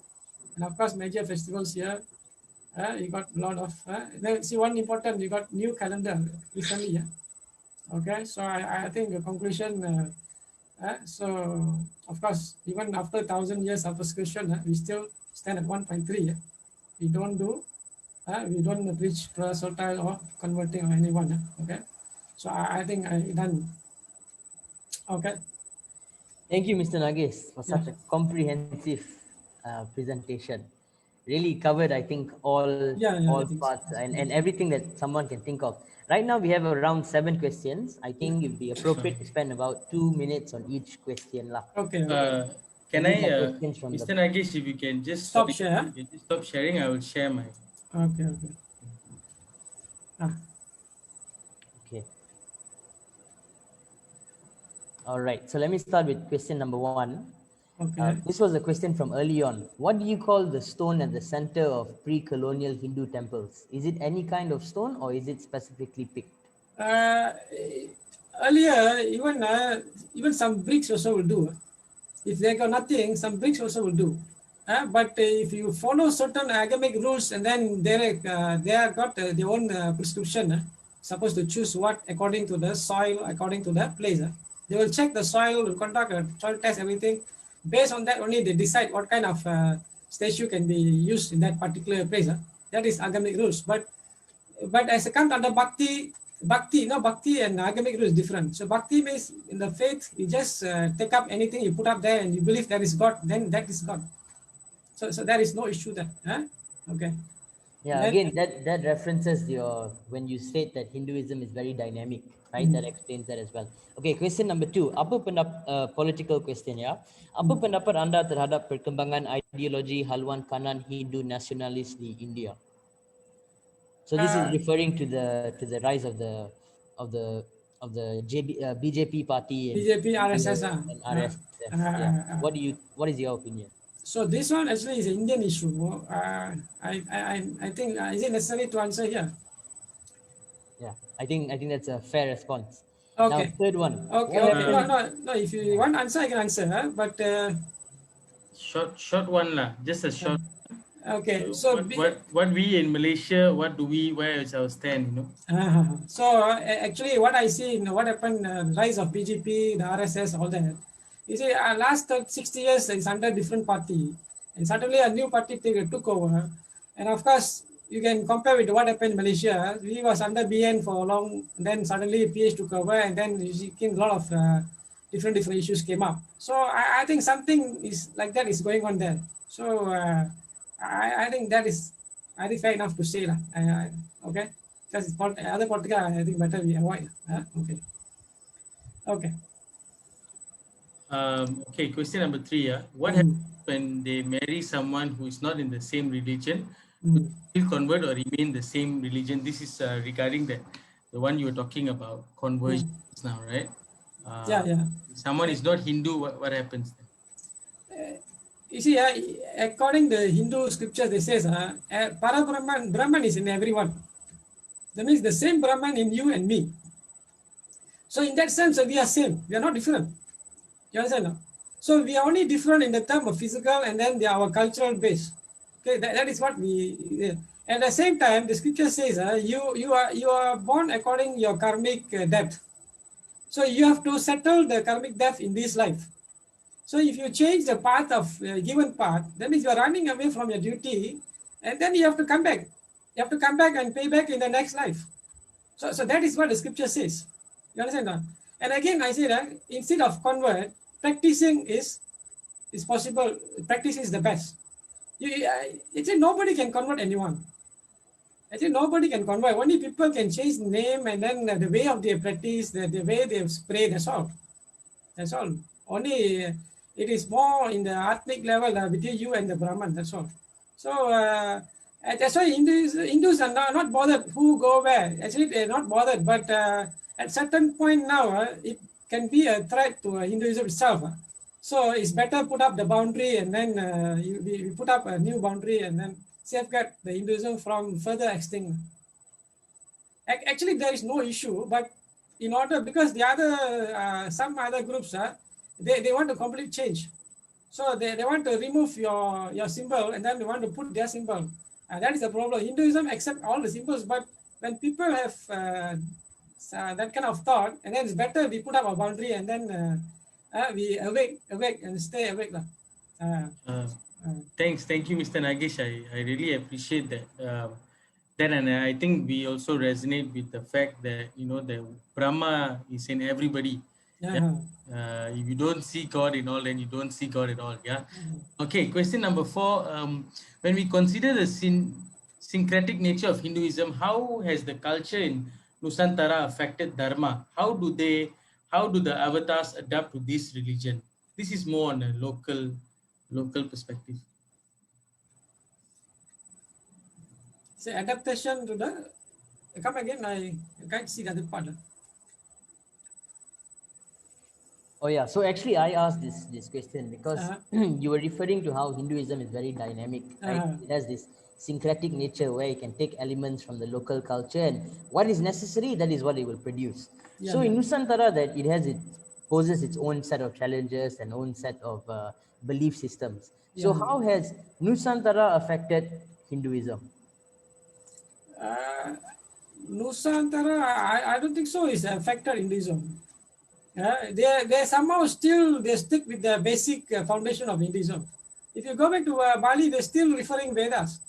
And of course, major festivals here. You got a lot of. Then see one important. You got new calendar recently. Yeah. Okay, so I think the conclusion. So of course, even after 1,000 years of persecution, we still stand at 1.3. Yeah? We don't do. We don't preach proselyte or converting or anyone. Yeah? Okay, so I think I done. Okay. Thank you, Mr. Nagis, for such a comprehensive presentation. Really covered, I think, all I think so. parts and everything that someone can think of. Right now, we have around 7 questions. I think it'd be appropriate to spend about 2 minutes on each question. Okay. Can These I, are questions from Mr. Nagesh, if you can just Stop share. you can just stop sharing, I will share my. Okay. Okay. All right. So let me start with question number 1. Okay. This was a question from early on. What do you call the stone at the center of pre-colonial Hindu temples? Is it any kind of stone or is it specifically picked? Earlier, even some bricks also will do. If they got nothing, some bricks also will do. But if you follow certain agamic rules and then they have got their own prescription, supposed to choose what according to the soil, according to the place. They will check the soil, will conduct a soil test, everything. Based on that, only they decide what kind of statue can be used in that particular place. That is agamic rules. But as it comes under bhakti and agamic rule is different. So bhakti means in the faith, you just take up anything you put up there and you believe there is God, then that is God. So there is no issue there. Okay. Yeah, Then, again, that references your, when you state that Hinduism is very dynamic, right? That explains that as well. Okay, question number 2. Political question, ya. Apa pendapat anda terhadap perkembangan ideologi haluan kanan Hindu nasionalis di India? So this is referring to the rise of the BJP party and BJP, RSS. and RSS. Yeah. What is your opinion? So this one actually is an Indian issue. I think is it necessary to answer here? Yeah, I think that's a fair response. Okay. Now, third one. Okay. No. If you want answer, I can answer. But Short one lah, just a short. Okay. So what we in Malaysia, where is our stand? So actually, what I see in what happened, rise of BJP, the RSS, all that. You see, last 60 years it's under different party, and suddenly a new party took over, and of course you can compare with what happened in Malaysia. We was under BN for long, then suddenly PH took over, and then you see a lot of different issues came up. So I think something is like that is going on there. So I think that is fair enough to say lah. Okay. Because other political, I think better we avoid. Okay. Okay. Okay, question number 3. What happens when they marry someone who is not in the same religion? Will convert or remain the same religion? This is regarding the one you were talking about, conversions now, right? Yeah. Someone is not Hindu, what happens then? You see, according to Hindu scriptures, they say, Parabrahman, Brahman is in everyone. That means the same Brahman in you and me. So in that sense, we are same. We are not different. You understand? No? So we are only different in the term of physical and then our cultural base. Okay, that is what we. At the same time, the scripture says, you are born according to your karmic debt. So you have to settle the karmic debt in this life. So if you change the path of given path, that means you are running away from your duty, and then you have to come back. You have to come back and pay back in the next life. So that is what the scripture says. You understand that? And again, I say that instead of convert, practicing is possible. Practice is the best. Actually, nobody can convert anyone. Actually, nobody can convert. Only people can change the name and then the way of their practice, the way they pray. That's all. That's all. Only it is more in the Atmic level between you and the Brahman. That's all. So that's why Hindus are not bothered who go where. Actually, they're not bothered. But at certain point now, it can be a threat to Hinduism itself. So it's better put up the boundary and then we put up a new boundary and then safeguard the Hinduism from further extinct. Actually, there is no issue, but in order, because the other some other groups they want to completely change. So they want to remove your symbol and then they want to put their symbol. That is the problem. Hinduism accepts all the symbols, but when people have that kind of thought, and then it's better we put up a boundary and then we awake and stay awake. Thank you, Mr. Nagesh. I really appreciate that. And I think we also resonate with the fact that the Brahma is in everybody. Yeah. If you don't see God in all, then you don't see God at all. Yeah. Okay. Question number 4. When we consider the syncretic nature of Hinduism, how has the culture in Nusantara affected Dharma? How do the avatars adapt to this religion? This is more on a local perspective. Say adaptation to the. Come again. I can't see the other part. Oh yeah, so actually I asked this question because you were referring to how Hinduism is very dynamic, right? It has this syncretic nature where it can take elements from the local culture, and what is necessary, that is what it will produce. So in Nusantara, that it poses its own set of challenges and own set of belief systems. So how has Nusantara affected Hinduism? Nusantara, I don't think so. Is affected Hinduism. They somehow still they stick with the basic foundation of Hinduism. If you go back to Bali, they're still referring Vedas.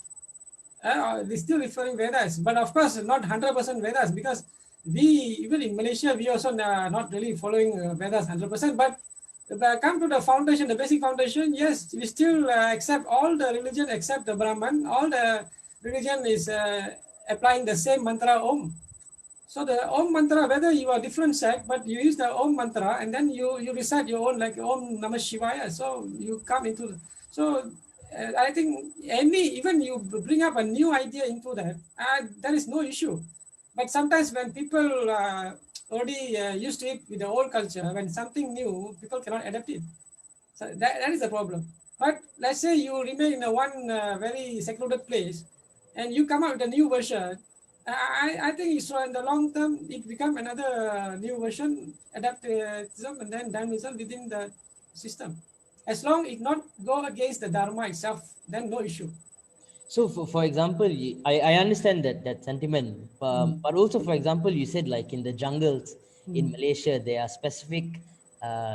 They're still referring Vedas, but of course not 100% Vedas, because we, even in Malaysia, we also not really following Vedas 100%. But come to the foundation, the basic foundation, yes, we still accept all the religion except the Brahman. All the religion is applying the same mantra Om. So the Om mantra, whether you are different sect, but you use the Om mantra and then you recite your own, like Om Namah Shivaya. So you come into, so I think even you bring up a new idea into that, there is no issue. But sometimes when people already used to it with the old culture, when something new, people cannot adapt it. So that is the problem. But let's say you remain in a one very secluded place and you come out with a new version. I think so in the long term, it become another new version, adaptism and then dynamism within the system. As long it not go against the Dharma itself, then no issue. So for example, I understand that sentiment, but also, for example, you said like in the jungles in Malaysia, there are specific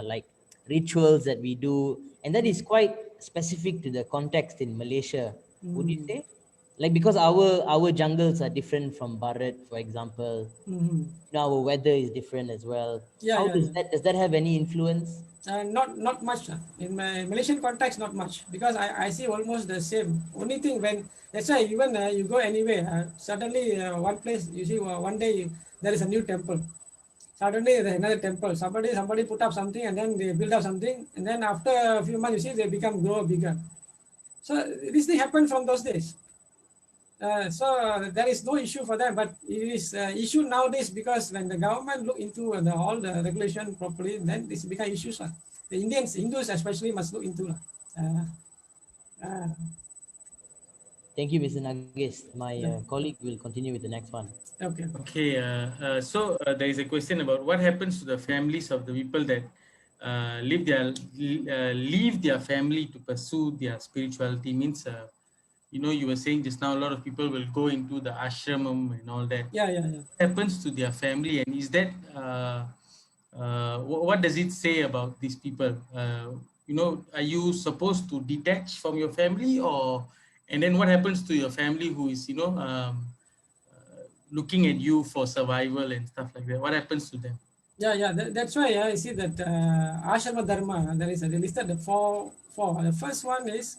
like rituals that we do, and that is quite specific to the context in Malaysia, would you say? Like, because our jungles are different from Bharat, for example. Our weather is different as well. Does that have any influence? Not much. In my Malaysian context, not much, because I see almost the same. Only thing, when that's why even you go anywhere, suddenly one place you see one day there is a new temple. Suddenly there's another temple. Somebody put up something and then they build up something, and then after a few months you see they grow bigger. So this thing happened from those days. So there is no issue for them, but it is issue nowadays because when the government look into all the regulation properly, then this become issues. The Hindus especially must look into. Thank you, Mr. Nagesh. My colleague will continue with the next one. Okay. So there is a question about what happens to the families of the people that leave their family to pursue their spirituality. Means you were saying just now, a lot of people will go into the ashramam and all that. Yeah. What happens to their family, and is that what does it say about these people? Are you supposed to detach from your family, and then what happens to your family who is looking at you for survival and stuff like that? What happens to them? Yeah. That's why I see that ashrama dharma, there is they listed the four. The first one is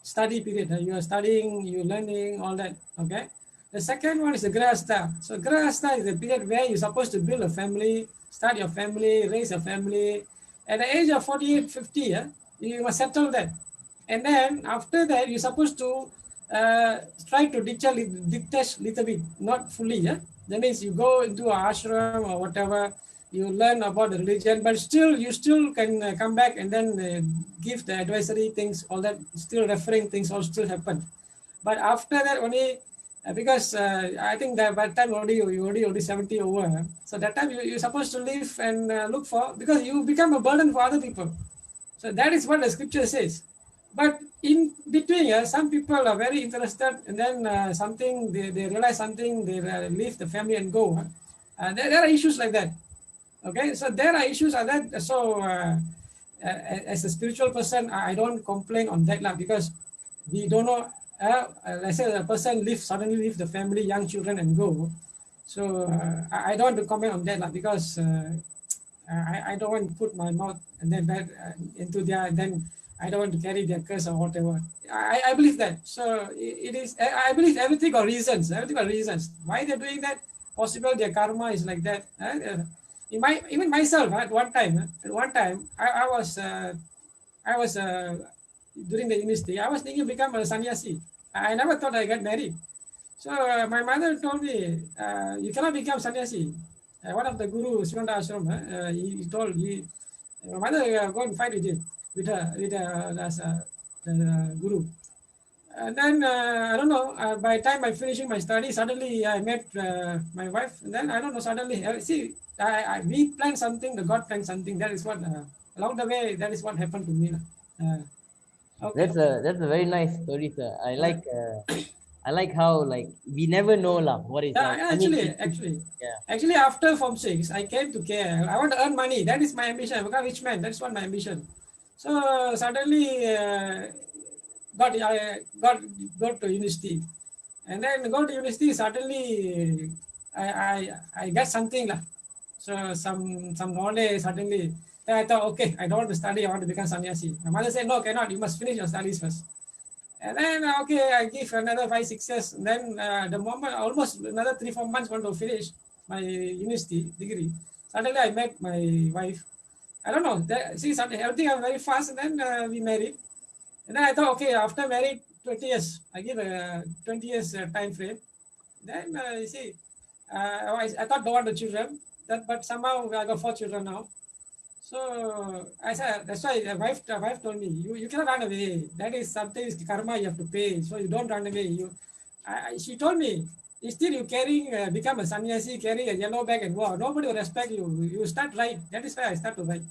study period. You are studying, you're learning, all that. Okay. The second one is the grahastha. So grahastha is the period where you're supposed to build a family, start your family, raise a family. At the age of 48, 50, you must settle that. And then after that, you're supposed to try to detach little bit, not fully. That means you go into an ashram or whatever, you learn about the religion, but you still can come back and then give the advisory things, all that, still referring things, all still happen. But after that only, because I think that by the time you already 70 over, so that time you're supposed to live and look for, because you become a burden for other people. So that is what the scripture says. But in between, some people are very interested, and then something they realize something, they leave the family and go. There are issues like that. Okay, so there are issues like that. So as a spiritual person, I don't complain on that lah, because we don't know. Let's say a person suddenly leave the family, young children, and go. So I don't want to comment on that lah, because I don't want to put my mouth and then that into their, then I don't want to carry their curse or whatever. I believe that. So it is. I believe everything got reasons. Everything got reasons. Why they're doing that? Possible their karma is like that. Even myself at one time. I was during the university. I was thinking to become a sannyasi. I never thought I got married. So my mother told me, you cannot become sannyasi. One of the guru, Sivanda Ashram, he told my mother go and fight with him, with the guru. And then I don't know. By the time I finishing my study, suddenly I met my wife. And then I don't know. Suddenly, we planned something. The God planned something. That is what along the way. That is what happened to me. Okay. That's a very nice story, sir. I like how like we never know lah what is that. Actually, after Form 6, I came to KL. I want to earn money. That is my ambition. I become a rich man. That's what my ambition. So suddenly, got to university, and then go to university. Suddenly, I get something lah. So some knowledge suddenly. Then I thought, okay, I don't want to study. I want to become sannyasi. My mother said, no, cannot. You must finish your studies first. And then, okay, I give another 5-6 years. And then the moment, almost another 3-4 months, want to finish my university degree. Suddenly, I met my wife. I don't know. Everything was very fast. And then we married. And then I thought, okay, after married, 20 years. I give a 20 years time frame. Then, you see, I thought don't want the children. But somehow I got 4 children now. So I said, that's why the wife told me, you cannot run away. That is something is karma you have to pay. So you don't run away. She told me, still you carrying, become a sannyasi, carrying a yellow bag and wow, nobody will respect you. You start right. That is why I start to write.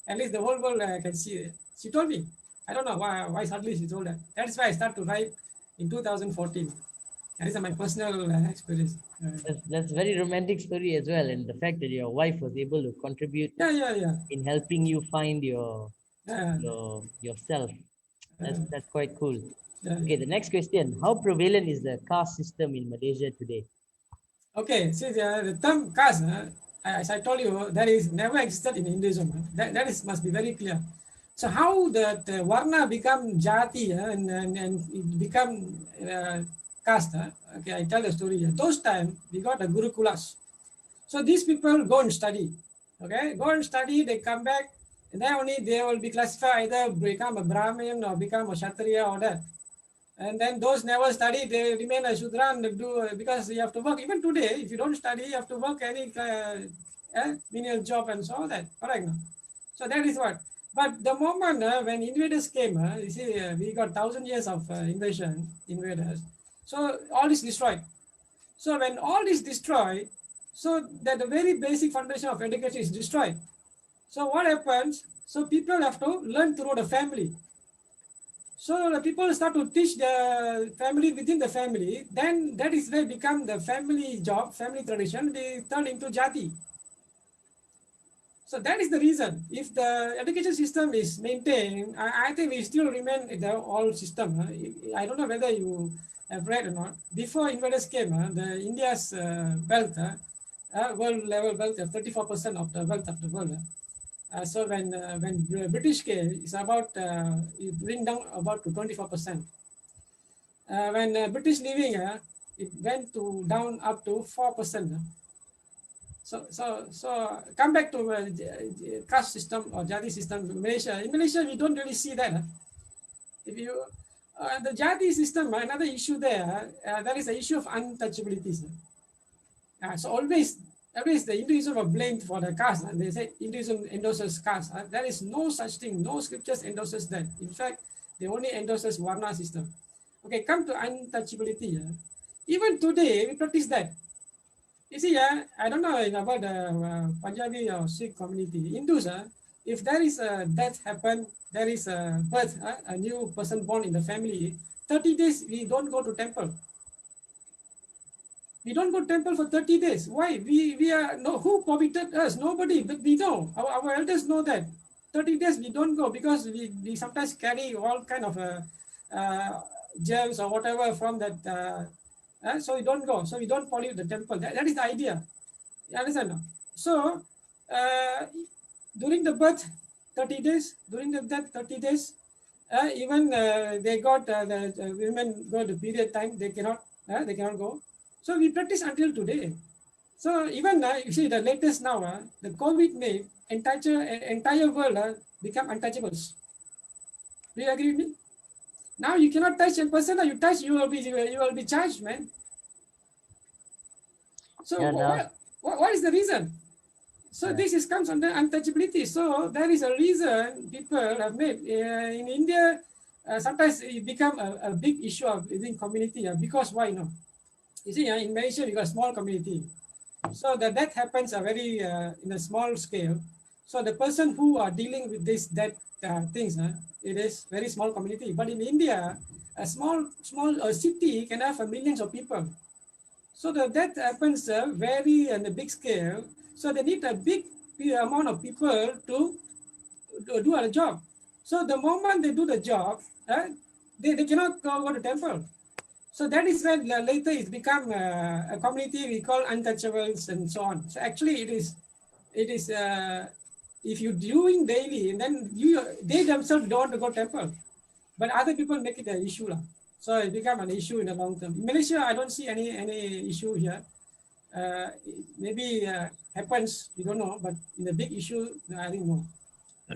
At least the whole world can see it. She told me. I don't know why suddenly she told that. That is why I start to write in 2014. That is my personal experience. That's very romantic story as well, and the fact that your wife was able to contribute in helping you find yourself. That's quite cool. Okay, the next question: how prevalent is the caste system in Malaysia today? Okay, see the term caste, as I told you, that is never existed in Hinduism. That is must be very clear. So how that Varna become Jati and it become caste? Okay, I tell the story here. Those time we got the Gurukulas. So these people go and study. Okay, go and study. They come back, and then only they will be classified either become a Brahmin or become a Kshatriya or that. And then those never study, they remain a Shudra and do because you have to work. Even today, if you don't study, you have to work any menial job and so on that. Correct? No? So that is what. But the moment when invaders came, you see, we got 1,000 years of invaders. So all is destroyed. So when all is destroyed, so that the very basic foundation of education is destroyed. So what happens? So people have to learn through the family. So the people start to teach the family within the family. Then that is where become the family job, family tradition. They turn into jati. So that is the reason. If the education system is maintained, I think we still remain in the old system. I don't know whether you have read or not. Before invaders came, the India's wealth, world level wealth, 34% of the wealth of the world. So when British came, it's about it bring down about to 24%. When British leaving, it went to down up to 4%. So come back to caste system or jati system in Malaysia. In Malaysia, we don't really see that. If you the jati system, another issue there, that is the issue of untouchability. So always the Hinduism were blamed for the caste. And they say Hinduism endorses caste. There is no such thing. No scriptures endorses that. In fact, they only endorses Varna system. Okay, come to untouchability. Even today, we practice that. You see, I don't know about the Punjabi or Sikh community. Hindus, if there is a death happen, there is a birth, a new person born in the family, 30 days we don't go to temple. We don't go to temple for 30 days. Why? We are no, who permitted us? Nobody, but we know. Our elders know that. 30 days we don't go because we sometimes carry all kind of uh, germs or whatever from that. So we don't go. So we don't pollute the temple. That is the idea. You understand? No? So uh, during the birth, 30 days. During the death, 30 days. Even they got the women go to period time. They cannot go. So we practice until today. So even you see the latest now, the COVID made entire world become untouchables. Do you agree with me? Now you cannot touch a person. You touch, you will be charged, man. So Yeah, now, what is the reason? So yeah. this comes under untouchability. So there is a reason people have made in India. Sometimes it become a big issue of within community because why no? You see, in Malaysia we got a small community. So the death happens very in a small scale. So the person who are dealing with this death things, it is very small community. But in India, a small city can have millions of people. So the death happens very on a big scale. So they need a big amount of people to do a job. So the moment they do the job, they cannot go to temple. So that is when later it become a community we call untouchables and so on. So actually it is if you doing daily, and then they themselves don't want to go temple, but other people make it an issue lah. So it become an issue in the long term. In Malaysia, I don't see any issue here. Maybe happens, we don't know, but in the big issue, I think no.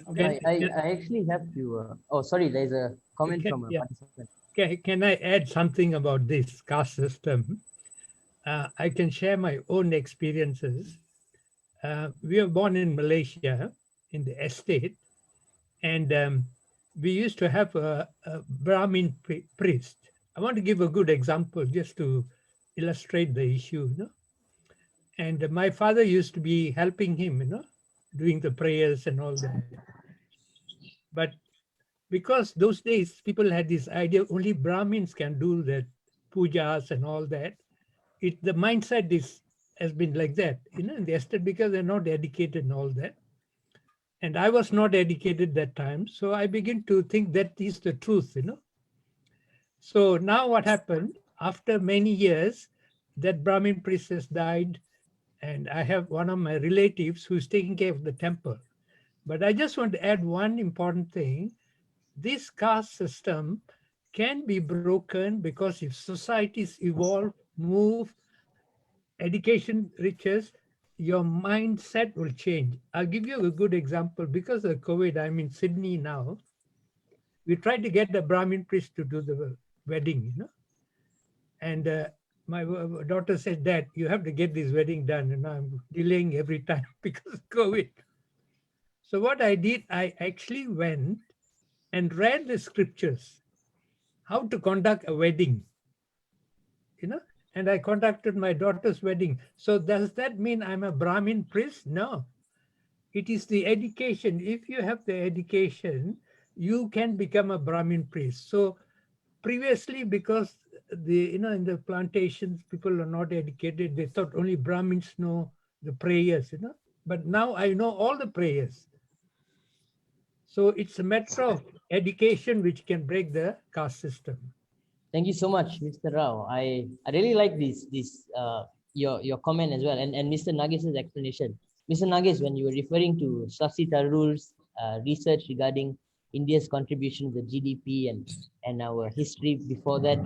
Okay. I actually have to. Oh, sorry. There's a comment from a participant. Can I add something about this caste system? I can share my own experiences. We were born in Malaysia, in the estate, and we used to have a Brahmin priest. I want to give a good example just to illustrate the issue. And my father used to be helping him, doing the prayers and all that. But because those days people had this idea only Brahmins can do the pujas and all that, the mindset has been like that, in the estate, because they're not educated and all that. And I was not educated that time, so I begin to think that is the truth, So now what happened, after many years, that Brahmin priestess died, and I have one of my relatives who's taking care of the temple. But I just want to add one important thing. This caste system can be broken because if societies evolve, move, education reaches, your mindset will change. I'll give you a good example. Because of COVID, I'm in Sydney now. We tried to get the Brahmin priest to do the wedding, And my daughter said, Dad, you have to get this wedding done. And I'm delaying every time because of COVID. So what I did, I actually went and read the scriptures, how to conduct a wedding, and I conducted my daughter's wedding. So does that mean I'm a Brahmin priest? No, it is the education. If you have the education, you can become a Brahmin priest. So previously, because in the plantations, people are not educated, they thought only Brahmins know the prayers, but now I know all the prayers. So it's a matter of education which can break the caste system. Thank you so much, Mr. Rao. I really like your comment as well, and Mr. Nages's explanation. Mr. Nages, when you were referring to Shashi Tharoor's research regarding India's contribution to the GDP and our history before that,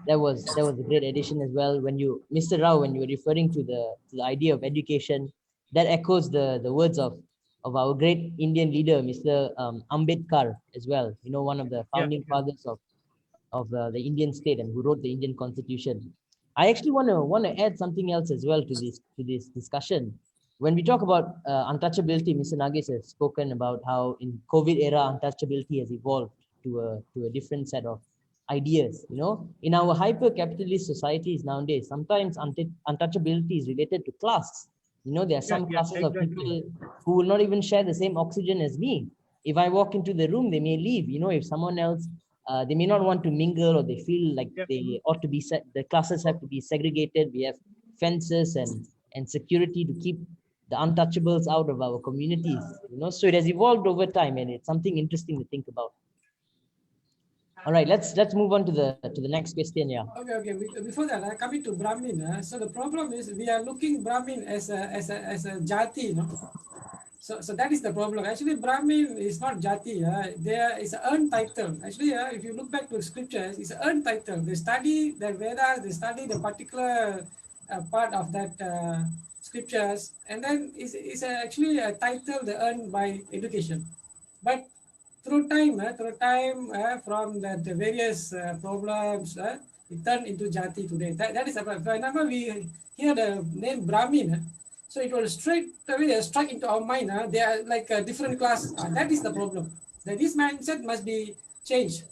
that was a great addition as well. When Mr. Rao, when you were referring to the idea of education, that echoes the words of our great Indian leader, Mr. Ambedkar as well. One of the founding fathers of the Indian state and who wrote the Indian Constitution. I actually want to add something else as well to this discussion. When we talk about untouchability, Mr. Nages has spoken about how in COVID era untouchability has evolved to a different set of ideas. In our hyper-capitalist societies nowadays, sometimes untouchability is related to class. You know, there are some classes of exactly. people who will not even share the same oxygen as me. If I walk into the room, they may leave. You know, if someone else, they may not want to mingle, or they feel like Yep. they ought to be set. The classes have to be segregated. We have fences and security to keep the untouchables out of our communities. You know, so it has evolved over time, and it's something interesting to think about. All right, let's move on to the next question. Yeah. Okay. Before that, coming to Brahmin, so the problem is we are looking Brahmin as a jati, you know. So that is the problem. Actually, Brahmin is not jati. There is an earned title. Actually, if you look back to scriptures, it's an earned title. They study the Vedas, they study the particular part of that scriptures, and then it's actually a title they earn by education. But through time, from the various problems, it turned into jati today. That is about. Whenever we hear the name Brahmin, so it will straight away strike into our mind. They are like a different class. That is the problem. That this mindset must be changed.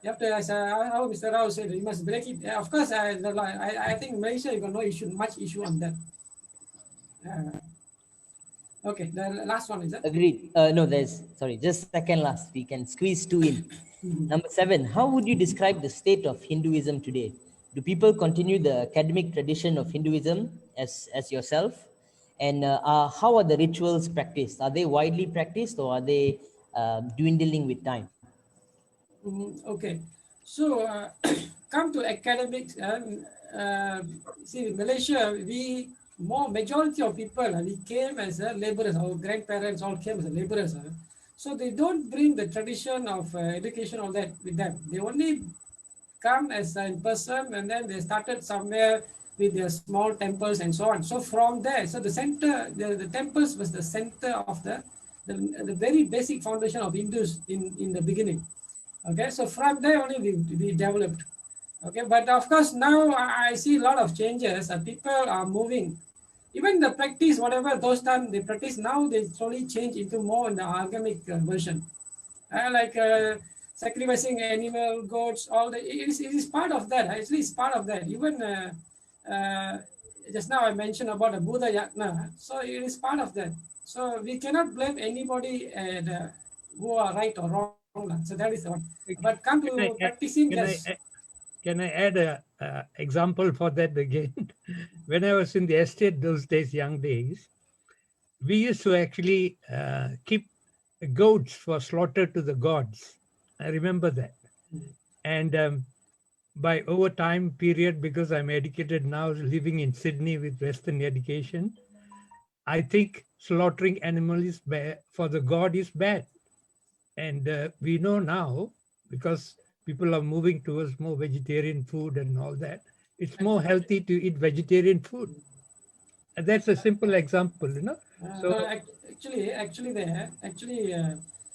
You have to, as how Mr. Rao said, you must break it. Of course, I think Malaysia, you got no issue, much issue on that. Okay, the last one is it? Agreed. No, sorry, just second last. We can squeeze two in. Number 7, how would you describe the state of Hinduism today? Do people continue the academic tradition of Hinduism as yourself? And how are the rituals practiced? Are they widely practiced, or are they dwindling with time? Okay, so come to academics. See, in Malaysia, majority of people, we came as laborers. Our grandparents all came as laborers. So they don't bring the tradition of education, all that with them. They only come as in person, and then they started somewhere with their small temples and so on. So from there, so the center, the temples was the center of the very basic foundation of Hindus in the beginning. Okay, so from there only we developed. Okay, but of course now I see a lot of changes. People are moving. Even the practice, whatever those time they practice, now they slowly change into more in the organic version. Like sacrificing animal, goats, all the it is part of that. Actually, it's part of that. Even just now I mentioned about the Buddha Yagna, so it is part of that. So we cannot blame anybody who are right or wrong. So that is the one. But come to practicing, yes. Can I add a example for that again? When I was in the estate those days, young days, we used to actually keep goats for slaughter to the gods. I remember that. And by over time period, because I'm educated now, living in Sydney with Western education, I think slaughtering animals is bad, for the god is bad. And we know now, because people are moving towards more vegetarian food and all that, it's more healthy to eat vegetarian food. And that's a simple example, you know. So Actually,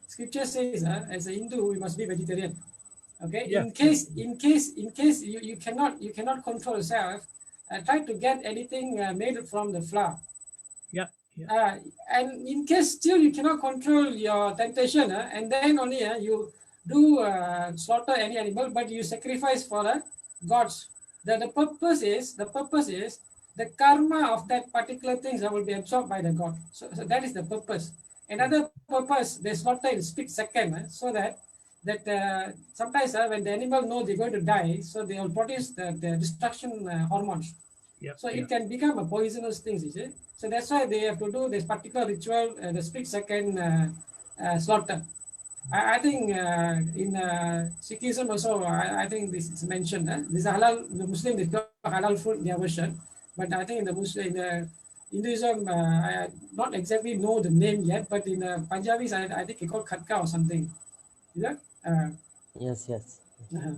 scripture says as a Hindu we must be vegetarian. Okay, yeah, in case you cannot control yourself, try to get anything made from the flour. yeah. And in case still you cannot control your temptation, and then only you do slaughter any animal, but you sacrifice for the gods. The purpose is the karma of that particular things that will be absorbed by the god. So that is the purpose. Another purpose, they slaughter in split second, so that sometimes when the animal know they're going to die, so they will produce the destruction hormones. So it can become a poisonous thing, you see. So that's why they have to do this particular ritual, the split second slaughter. I think in Sikhism also, I think this is mentioned. This is halal. The Muslim is halal food, their version, but I think in the Muslim, in the Hinduism, I not exactly know the name yet, but in Punjabis, I think it's called khatka or something. Is that? Yes. Uh-huh.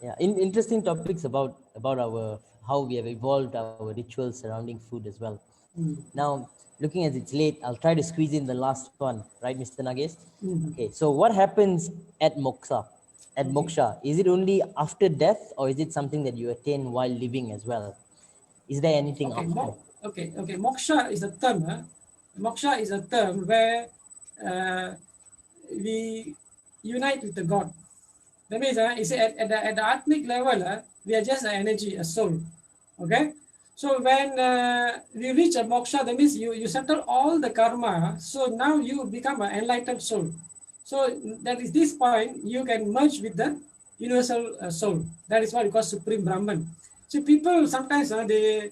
Yeah, interesting topics about our how we have evolved our rituals surrounding food as well. Now, looking as it's late, I'll try to squeeze in the last one, right, Mr. Nagesh? Okay, so what happens at moksha? At moksha, is it only after death, or is it something that you attain while living as well? Is there anything after? Okay. Moksha is a term. Moksha is a term where we unite with the God. That means, at the atmic level, we are just an energy, a soul. Okay, So when we reach a moksha, that means you settle all the karma. So now you become an enlightened soul. So that is this point you can merge with the universal soul. That is what we call supreme Brahman. So people sometimes other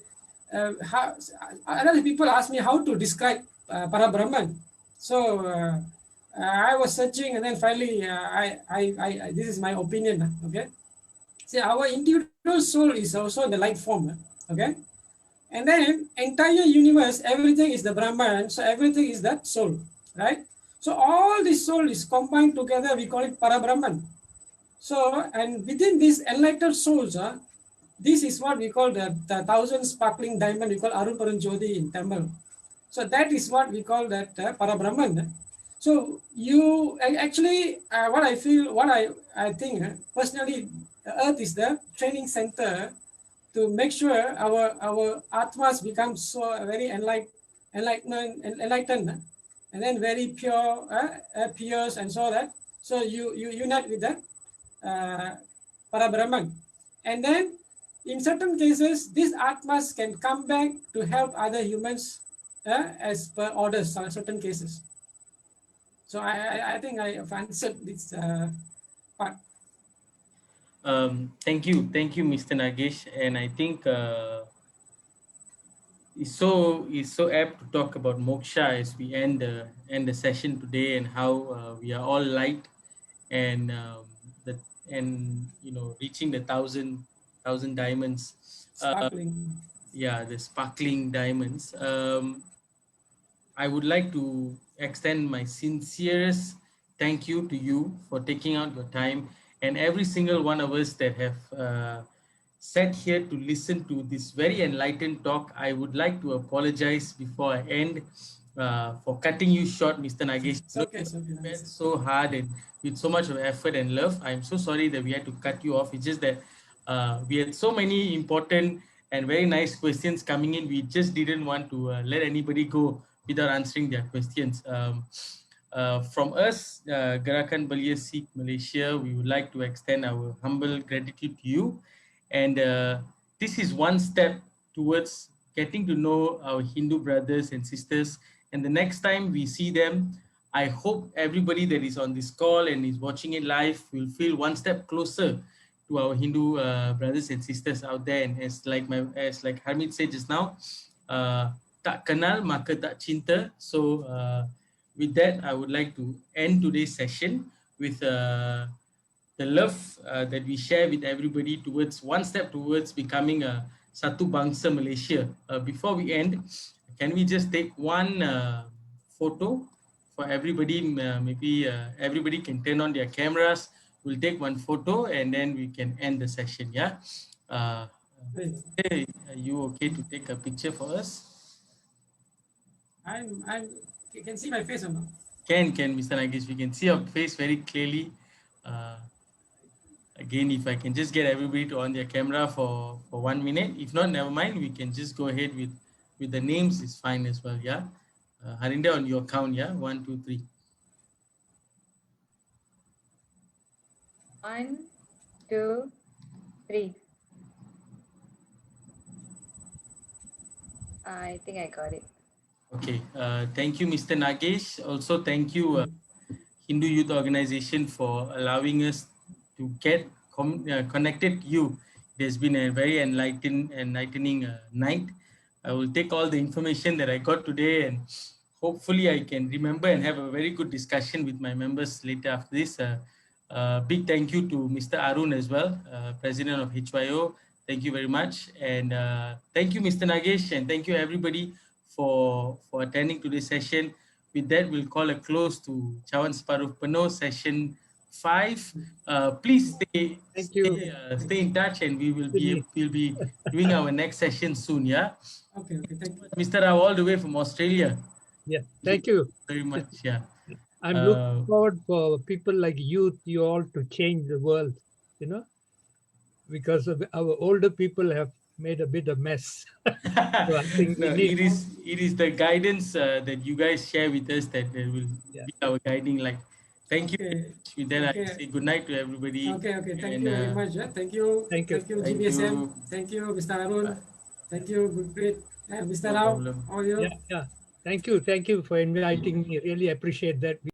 people ask me how to describe Parabrahman. So I was searching, and then finally this is my opinion. Okay, see, our individual soul is also in the light form. Okay, and then entire universe, everything is the Brahman, so everything is that soul, right? So all this soul is combined together, we call it Parabrahman. So, and within these enlightened souls, this is what we call the thousand sparkling diamond, we call Arun Paranjodi in Tamil. So that is what we call that Parabrahman. So you actually, what I feel, I think personally, the earth is the training center to make sure our atmas become so very enlightened, and then very pure, pures, and so that. So you unite with the uh, Parabrahman, and then in certain cases, these atmas can come back to help other humans as per orders in certain cases. So I think I have answered this part. Thank you, Mr. Nagesh. And I think it's so apt to talk about moksha as we end the session today, and how we are all light, and the and reaching the thousand diamonds. Sparkling. Yeah, the sparkling diamonds. I would like to extend my sincerest thank you to you for taking out your time, and every single one of us that have sat here to listen to this very enlightened talk. I would like to apologize before I end for cutting you short, Mr. Nagesh. It's okay. It's okay. You went so hard and with so much of effort and love. I'm so sorry that we had to cut you off. It's just that we had so many important and very nice questions coming in. We just didn't want to let anybody go without answering their questions. From us, Gerakan Belia Sikh Malaysia, we would like to extend our humble gratitude to you. And this is one step towards getting to know our Hindu brothers and sisters. And the next time we see them, I hope everybody that is on this call and is watching it live will feel one step closer to our Hindu brothers and sisters out there. And as like Harmeet said just now, tak kenal maka tak cinta. So with that, I would like to end today's session with the love that we share with everybody towards one step towards becoming a Satu Bangsa Malaysia. Before we end, can we just take one photo for everybody? Maybe everybody can turn on their cameras. We'll take one photo and then we can end the session. Yeah. Hey, are you okay to take a picture for us? You can see my face or not? Can, Mr. Nagesh. We can see your face very clearly. Again, if I can just get everybody to on their camera for 1 minute. If not, never mind. We can just go ahead with the names. Is fine as well. Yeah. Harinda, on your count. Yeah. 1, 2, 3. 1, 2, 3. I think I got it. Okay. Thank you, Mr. Nagesh. Also, thank you, Hindu Youth Organization, for allowing us to get connected to you. It has been a very enlightening night. I will take all the information that I got today, and hopefully I can remember and have a very good discussion with my members later after this. Big thank you to Mr. Arun as well, President of HYO. Thank you very much. And thank you, Mr. Nagesh, and thank you everybody for attending today's session. With that, we'll call a close to Cawan Separuh Penuh session 5. Please stay in touch, and we'll be doing our next session soon. Yeah. Okay. Thank you, Mr. Rao, all the way from Australia. Yeah, thank you Very much. Yeah. I'm looking forward for people like you all to change the world, because of our older people have made a bit of mess. So I think No, it is the guidance that you guys share with us that will be our guiding light. Thank you. With that, I say good night to everybody. Okay. Thank you very much. Thank you. Thank you. Thank you, GBSM. Thank you, Mr. Arun. Thank you. Good, great. Mr. No Rao, problem. how are you? Yeah. Thank you for inviting me. Really appreciate that.